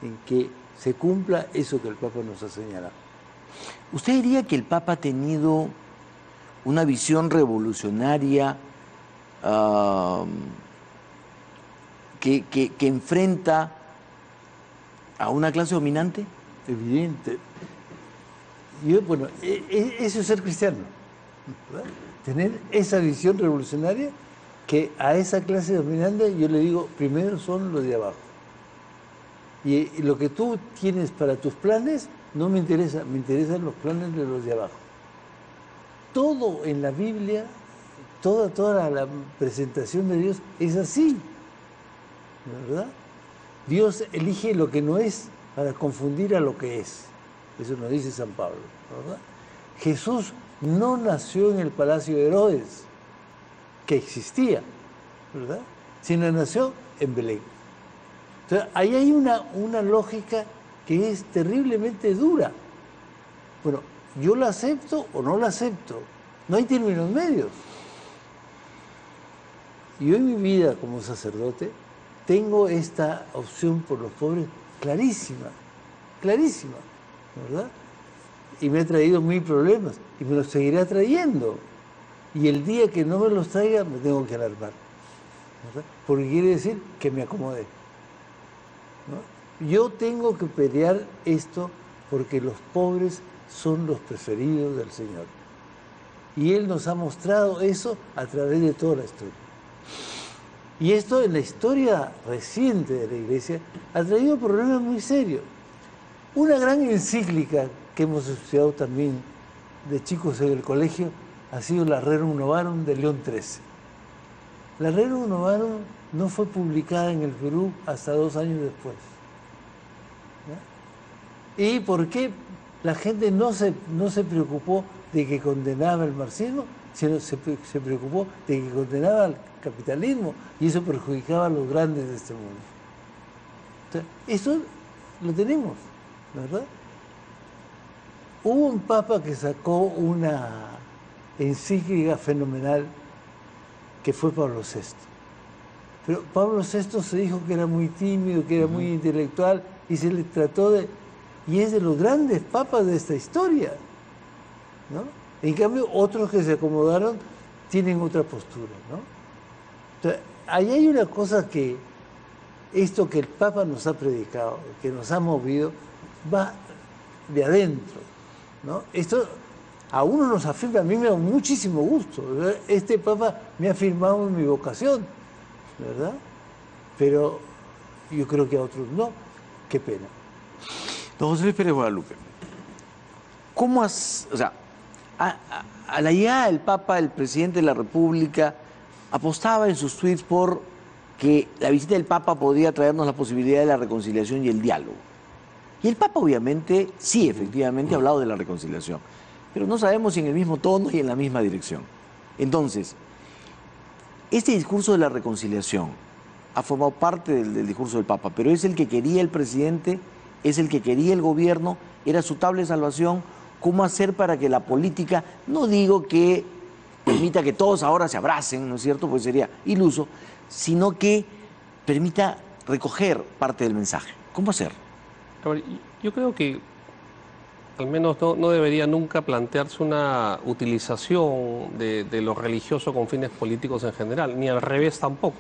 en que se cumpla eso que el Papa nos ha señalado. ¿Usted diría que el Papa ha tenido una visión revolucionaria que enfrenta a una clase dominante? Evidente. Bueno, eso es ser cristiano, ¿verdad? Tener esa visión revolucionaria que a esa clase dominante yo le digo, primero son los de abajo. Y lo que tú tienes para tus planes no me interesa, me interesan los planes de los de abajo. Todo en la Biblia, toda la presentación de Dios es así, ¿verdad? Dios elige lo que no es para confundir a lo que es. Eso nos dice San Pablo, ¿verdad? Jesús no nació en el palacio de Herodes, que existía, ¿verdad? Sino nació en Belén. Entonces, ahí hay una lógica que es terriblemente dura. Bueno, yo la acepto o no la acepto. No hay términos medios. Yo en mi vida como sacerdote tengo esta opción por los pobres clarísima, clarísima, ¿verdad? Y me ha traído mil problemas y me los seguirá trayendo. Y el día que no me los traiga me tengo que alarmar, ¿verdad? Porque quiere decir que me acomodé, ¿no? Yo tengo que pelear esto porque los pobres son los preferidos del Señor. Y Él nos ha mostrado eso a través de toda la historia. Y esto en la historia reciente de la Iglesia ha traído problemas muy serios. Una gran encíclica que hemos estudiado también de chicos en el colegio ha sido la Rerum Novarum de León XIII. La Rerum Novarum no fue publicada en el Perú hasta 2 años después. ¿Ya? ¿Y por qué la gente no se preocupó de que condenaba el marxismo, sino se preocupó de que condenaba al capitalismo y eso perjudicaba a los grandes de este mundo? Entonces, eso lo tenemos, ¿verdad? Hubo un papa que sacó una encíclica fenomenal que fue Pablo VI. Pero Pablo VI se dijo que era muy tímido, que era muy intelectual y se le trató de... Y es de los grandes papas de esta historia, ¿no? En cambio, otros que se acomodaron tienen otra postura, ¿no? Entonces, ahí hay una cosa que esto que el Papa nos ha predicado, que nos ha movido, va de adentro, ¿no? Esto a uno nos afirma, a mí me da muchísimo gusto, ¿verdad? Este Papa me ha afirmado en mi vocación, ¿verdad? Pero yo creo que a otros no. Qué pena. Don José Luis Pérez Guadalupe, ¿cómo has, o sea, a la llegada del Papa, el presidente de la República apostaba en sus tweets por que la visita del Papa podría traernos la posibilidad de la reconciliación y el diálogo? Y el Papa obviamente, sí, efectivamente ha hablado de la reconciliación, pero no sabemos si en el mismo tono y en la misma dirección. Entonces, este discurso de la reconciliación ha formado parte del discurso del Papa, pero es el que quería el presidente, es el que quería el gobierno, era su tabla de salvación. ¿Cómo hacer para que la política, no digo que permita que todos ahora se abracen, ¿no es cierto?, pues sería iluso, sino que permita recoger parte del mensaje? ¿Cómo hacer? A ver, yo creo que al menos no debería nunca plantearse una utilización de lo religioso con fines políticos en general, ni al revés tampoco.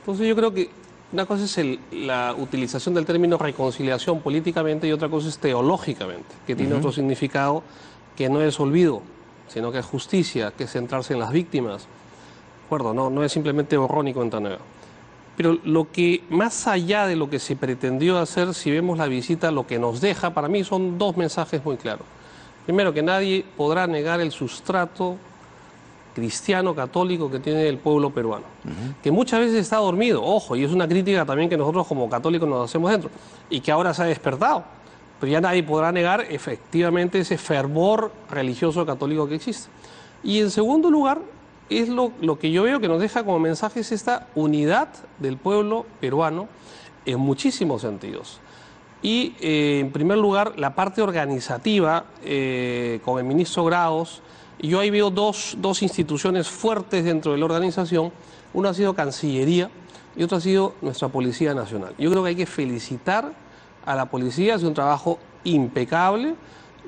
Entonces yo creo que una cosa es la utilización del término reconciliación políticamente y otra cosa es teológicamente, que tiene otro significado que no es olvido, sino que es justicia, que es centrarse en las víctimas. ¿De acuerdo? No es simplemente borrón y cuenta nueva. Pero lo que, más allá de lo que se pretendió hacer, si vemos la visita, lo que nos deja, para mí son 2 mensajes muy claros. Primero, que nadie podrá negar el sustrato cristiano, católico que tiene el pueblo peruano, que muchas veces está dormido, ojo, y es una crítica también que nosotros como católicos nos hacemos dentro, y que ahora se ha despertado, pero ya nadie podrá negar efectivamente ese fervor religioso católico que existe. Y en segundo lugar, es lo que yo veo que nos deja como mensaje es esta unidad del pueblo peruano en muchísimos sentidos. Y en primer lugar, la parte organizativa con el ministro Graos. Y yo ahí veo dos instituciones fuertes dentro de la organización. Una ha sido Cancillería y otra ha sido nuestra Policía Nacional. Yo creo que hay que felicitar a la policía, hace un trabajo impecable.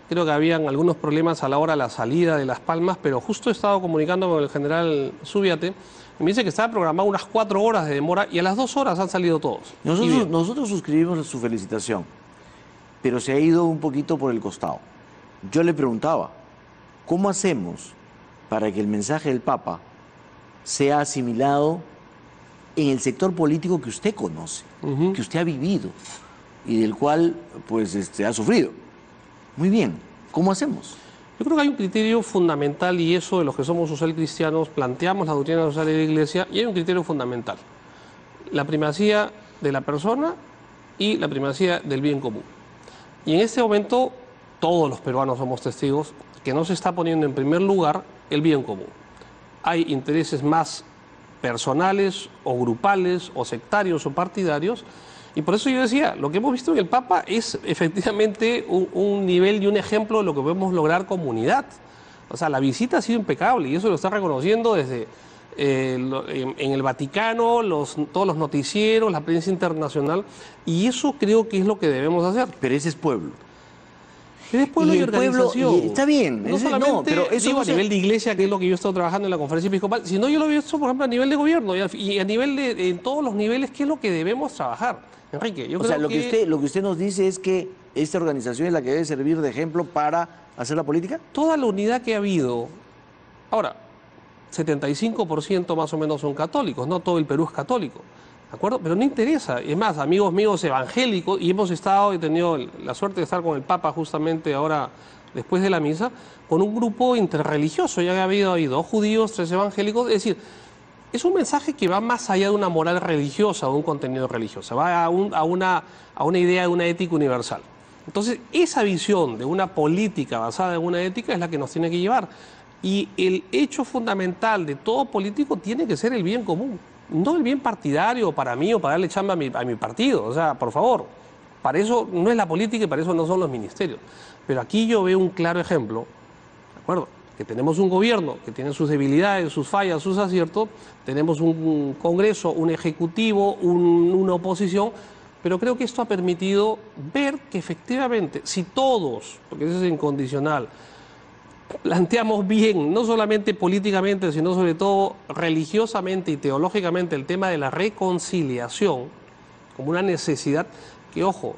Creo que habían algunos problemas a la hora de la salida de Las Palmas, pero justo he estado comunicando con el general Zúbiate y me dice que estaba programado unas 4 horas de demora y a las 2 horas han salido todos. Nosotros suscribimos su felicitación, pero se ha ido un poquito por el costado. Yo le preguntaba, ¿cómo hacemos para que el mensaje del Papa sea asimilado en el sector político que usted conoce, que usted ha vivido y del cual pues, ha sufrido? Muy bien, ¿cómo hacemos? Yo creo que hay un criterio fundamental y eso de los que somos social cristianos planteamos la doctrina social de la Iglesia y hay un criterio fundamental. La primacía de la persona y la primacía del bien común. Y en este momento todos los peruanos somos testigos que no se está poniendo en primer lugar el bien común. Hay intereses más personales o grupales o sectarios o partidarios y por eso yo decía, lo que hemos visto en el Papa es efectivamente un nivel y un ejemplo de lo que podemos lograr como unidad. O sea, la visita ha sido impecable y eso lo está reconociendo desde en el Vaticano, todos los noticieros, la prensa internacional y eso creo que es lo que debemos hacer. Pero ese es pueblo. Pero es pueblo y organización. Está bien, no solamente pero eso digo, a nivel de iglesia, que es lo que yo he estado trabajando en la conferencia episcopal, sino yo lo he visto, por ejemplo, a nivel de gobierno y a nivel en todos los niveles, que es lo que debemos trabajar. Enrique, yo creo lo que usted nos dice es que esta organización es la que debe servir de ejemplo para hacer la política. Toda la unidad que ha habido, ahora, 75% más o menos son católicos, no todo el Perú es católico, ¿de acuerdo? Pero no interesa, es más, amigos míos evangélicos, y he tenido la suerte de estar con el Papa justamente ahora después de la misa, con un grupo interreligioso. Ya había habido 2 judíos, 3 evangélicos. Es decir, es un mensaje que va más allá de una moral religiosa o un contenido religioso, va a una idea de una ética universal. Entonces, esa visión de una política basada en una ética es la que nos tiene que llevar. Y el hecho fundamental de todo político tiene que ser el bien común, no el bien partidario para mí o para darle chamba a mi partido. O sea, por favor, para eso no es la política y para eso no son los ministerios. Pero aquí yo veo un claro ejemplo, ¿de acuerdo? Que tenemos un gobierno que tiene sus debilidades, sus fallas, sus aciertos, tenemos un Congreso, un Ejecutivo, una oposición, pero creo que esto ha permitido ver que efectivamente, si todos, porque eso es incondicional, planteamos bien, no solamente políticamente, sino sobre todo religiosamente y teológicamente, el tema de la reconciliación como una necesidad que, ojo,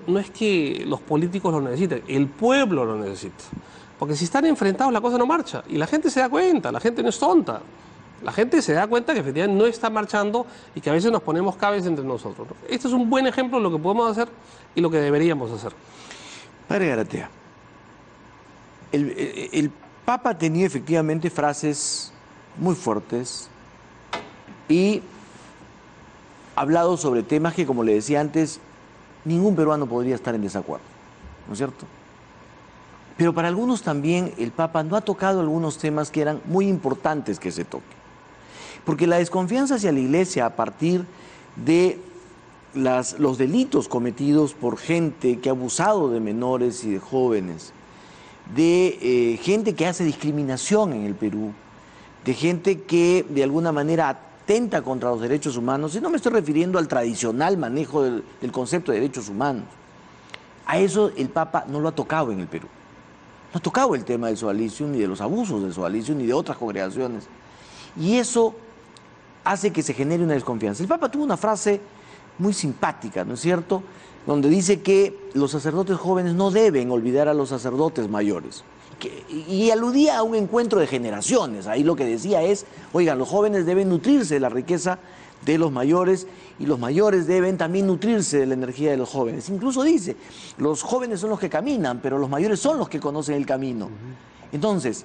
no es que los políticos lo necesiten, el pueblo lo necesita. Porque si están enfrentados la cosa no marcha y la gente se da cuenta, la gente no es tonta. La gente se da cuenta que efectivamente no está marchando y que a veces nos ponemos cabezas entre nosotros, ¿no? Este es un buen ejemplo de lo que podemos hacer y lo que deberíamos hacer. Padre Garatea, el Papa tenía efectivamente frases muy fuertes y ha hablado sobre temas que, como le decía antes, ningún peruano podría estar en desacuerdo, ¿no es cierto? Pero para algunos también el Papa no ha tocado algunos temas que eran muy importantes que se toquen. Porque la desconfianza hacia la Iglesia a partir de los delitos cometidos por gente que ha abusado de menores y de jóvenes, de gente que hace discriminación en el Perú, de gente que de alguna manera atenta contra los derechos humanos, y no me estoy refiriendo al tradicional manejo del concepto de derechos humanos. A eso el Papa no lo ha tocado en el Perú. No ha tocado el tema del sodalicio, ni de los abusos del sodalicio, ni de otras congregaciones. Y eso hace que se genere una desconfianza. El Papa tuvo una frase muy simpática, ¿no es cierto?, donde dice que los sacerdotes jóvenes no deben olvidar a los sacerdotes mayores. Y aludía a un encuentro de generaciones. Ahí lo que decía es, oigan, los jóvenes deben nutrirse de la riqueza de los mayores y los mayores deben también nutrirse de la energía de los jóvenes. Incluso dice, los jóvenes son los que caminan, pero los mayores son los que conocen el camino. Entonces,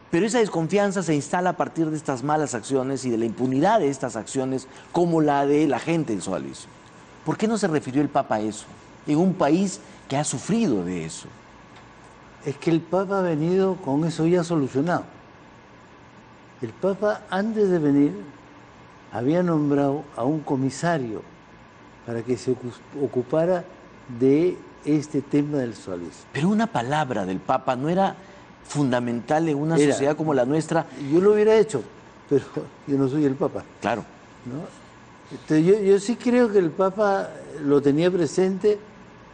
pero esa desconfianza se instala a partir de estas malas acciones y de la impunidad de estas acciones, como la de la gente del sodalicio. ¿Por qué no se refirió el Papa a eso en un país que ha sufrido de eso? Es que el Papa ha venido con eso ya solucionado. El Papa, antes de venir, había nombrado a un comisario para que se ocupara de este tema del sodalicio. Pero una palabra del Papa no era fundamental en una sociedad como la nuestra. Yo lo hubiera hecho, pero yo no soy el Papa. Claro. ¿No? Entonces yo sí creo que el Papa lo tenía presente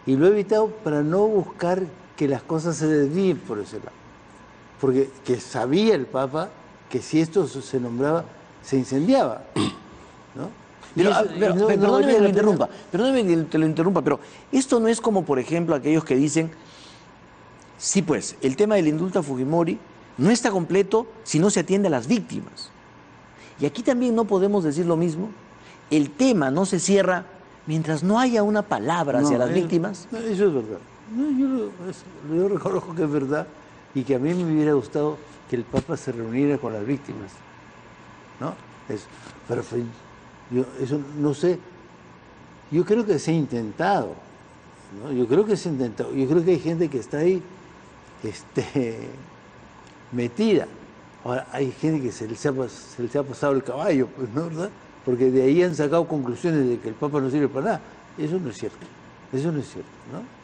y lo he evitado para no buscar que las cosas se desvíen por ese lado. Porque que sabía el Papa que si esto se nombraba, se incendiaba, ¿no? Perdóneme que lo interrumpa, pero esto no es como, por ejemplo, aquellos que dicen, sí, pues, el tema del indulto a Fujimori no está completo si no se atiende a las víctimas. Y aquí también no podemos decir lo mismo. El tema no se cierra mientras no haya una palabra hacia las víctimas. No, eso es verdad. No, yo reconozco que es verdad y que a mí me hubiera gustado que el Papa se reuniera con las víctimas, ¿no? Pero yo eso no sé. Yo creo que se ha intentado, ¿no? Yo creo que se ha intentado. Yo creo que hay gente que está ahí metida. Ahora, hay gente que se les ha pasado el caballo, pues, ¿no? ¿Verdad? Porque de ahí han sacado conclusiones de que el Papa no sirve para nada. Eso no es cierto. Eso no es cierto, ¿no?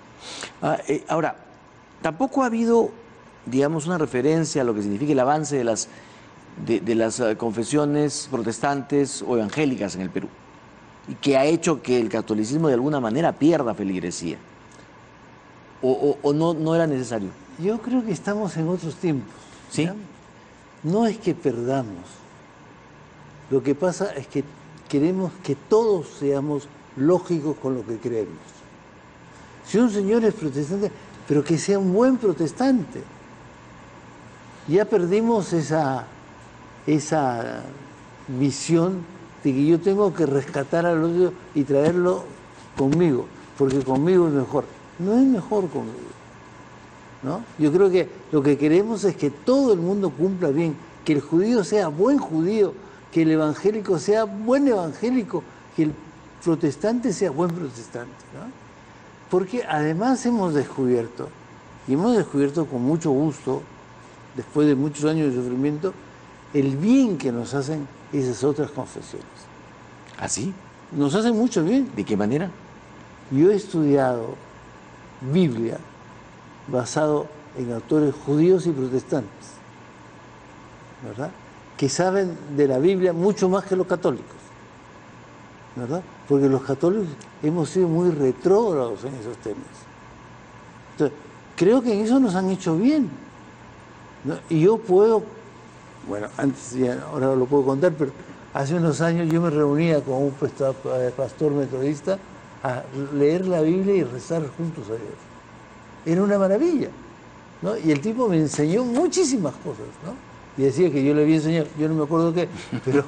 Ahora, tampoco ha habido, digamos, una referencia a lo que significa el avance de las confesiones protestantes o evangélicas en el Perú, y que ha hecho que el catolicismo de alguna manera pierda feligresía. ¿O no era necesario? Yo creo que estamos en otros tiempos. ¿Sí? ¿Ya? No es que perdamos. Lo que pasa es que queremos que todos seamos lógicos con lo que creemos. Si un señor es protestante, pero que sea un buen protestante. Ya perdimos esa visión de que yo tengo que rescatar al otro y traerlo conmigo, porque conmigo es mejor. No es mejor conmigo. ¿no? Yo creo que lo que queremos es que todo el mundo cumpla bien, que el judío sea buen judío, que el evangélico sea buen evangélico, que el protestante sea buen protestante, ¿no? Porque además hemos descubierto, y hemos descubierto con mucho gusto, después de muchos años de sufrimiento, el bien que nos hacen esas otras confesiones. ¿Así? Nos hacen mucho bien. ¿De qué manera? Yo he estudiado Biblia basado en autores judíos y protestantes, ¿verdad? Que saben de la Biblia mucho más que los católicos, ¿verdad? Porque los católicos hemos sido muy retrógrados en esos temas. Entonces, creo que en eso nos han hecho bien, ¿no? Y yo puedo, bueno, antes ya, ahora lo puedo contar, pero hace unos años yo me reunía con un pastor metodista a leer la Biblia y rezar juntos a Dios. Era una maravilla, ¿no? Y el tipo me enseñó muchísimas cosas, ¿no? Y decía que yo le había enseñado, yo no me acuerdo qué, pero...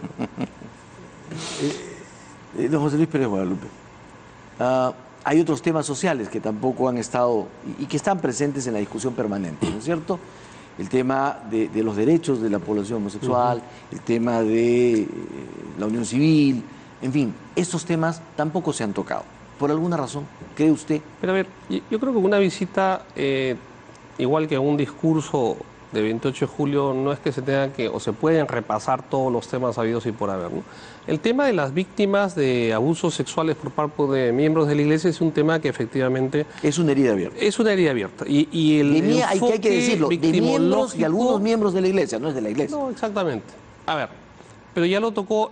Don José Luis Pérez Guadalupe, hay otros temas sociales que tampoco han estado y que están presentes en la discusión permanente, ¿no es cierto? El tema de los derechos de la población homosexual, el tema de la unión civil, en fin, estos temas tampoco se han tocado. ¿Por alguna razón? ¿Cree usted? Pero a ver, yo creo que una visita, igual que un discurso de 28 de julio, no es que se tengan que, o se pueden repasar todos los temas habidos y por haber, ¿no? El tema de las víctimas de abusos sexuales por parte de miembros de la Iglesia es un tema que efectivamente... Es una herida abierta. Es una herida abierta. Y el hay que decirlo, de miembros, de algunos miembros de la Iglesia, no es de la Iglesia. No, exactamente. A ver, pero ya lo tocó...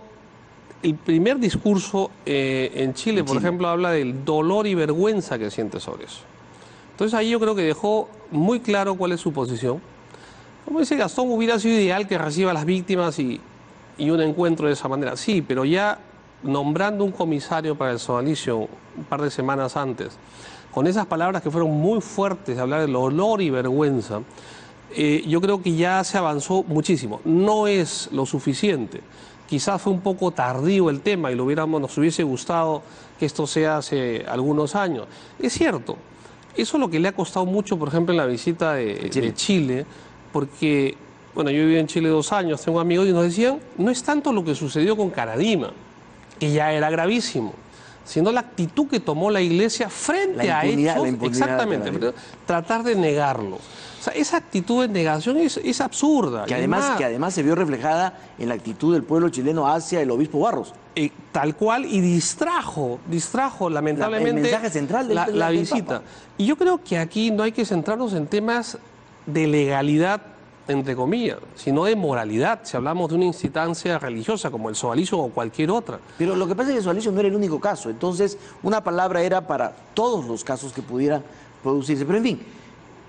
El primer discurso en Chile, por ejemplo, habla del dolor y vergüenza que siente sobre eso. Entonces ahí yo creo que dejó muy claro cuál es su posición. Como dice Gastón, hubiera sido ideal que reciba a las víctimas y un encuentro de esa manera. Sí, pero ya nombrando un comisario para el sodalicio un par de semanas antes, con esas palabras que fueron muy fuertes, de hablar del dolor y vergüenza, yo creo que ya se avanzó muchísimo. No es lo suficiente. Quizás fue un poco tardío el tema y nos hubiese gustado que esto sea hace algunos años. Es cierto, eso es lo que le ha costado mucho, por ejemplo, en la visita de Chile, porque, bueno, yo viví en Chile 2 años, tengo amigos y nos decían, no es tanto lo que sucedió con Caradima, que ya era gravísimo, sino la actitud que tomó la Iglesia frente a hechos, exactamente, tratar de negarlo. O sea, esa actitud de negación es absurda. Que además se vio reflejada en la actitud del pueblo chileno hacia el obispo Barros. Tal cual, y distrajo lamentablemente el mensaje central de la visita. Y yo creo que aquí no hay que centrarnos en temas de legalidad, entre comillas, sino de moralidad, si hablamos de una instancia religiosa como el sodalicio o cualquier otra. Pero lo que pasa es que el sodalicio no era el único caso, entonces una palabra era para todos los casos que pudieran producirse. Pero en fin,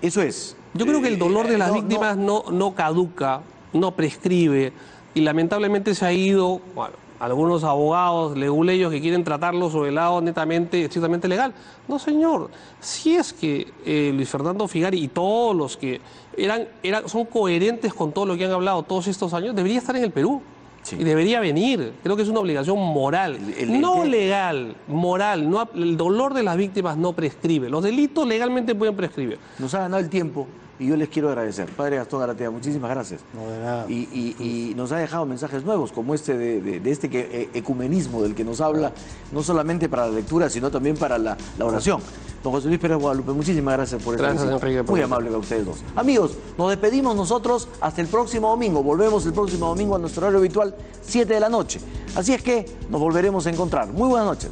eso es. Yo creo que el dolor de las víctimas no caduca, no prescribe, y lamentablemente se ha ido, bueno, algunos abogados leguleyos que quieren tratarlo sobre el lado estrictamente legal. No, señor, si es que Luis Fernando Figari y todos los que son coherentes con todo lo que han hablado todos estos años, debería estar en el Perú. Sí. Y debería venir. Creo que es una obligación moral, no legal, moral. No, el dolor de las víctimas no prescribe. Los delitos legalmente pueden prescribir. Nos ha ganado el tiempo y yo les quiero agradecer. Padre Gastón Garatea, muchísimas gracias. No, de nada. Y nos ha dejado mensajes nuevos, como este de este ecumenismo del que nos habla, no solamente para la lectura, sino también para la oración. Don José Luis Pérez Guadalupe, muchísimas gracias por esta visita. Enrique, muy amable con ustedes dos. Amigos, nos despedimos nosotros hasta el próximo domingo. Volvemos el próximo domingo a nuestro horario habitual, 7 de la noche. Así es que nos volveremos a encontrar. Muy buenas noches.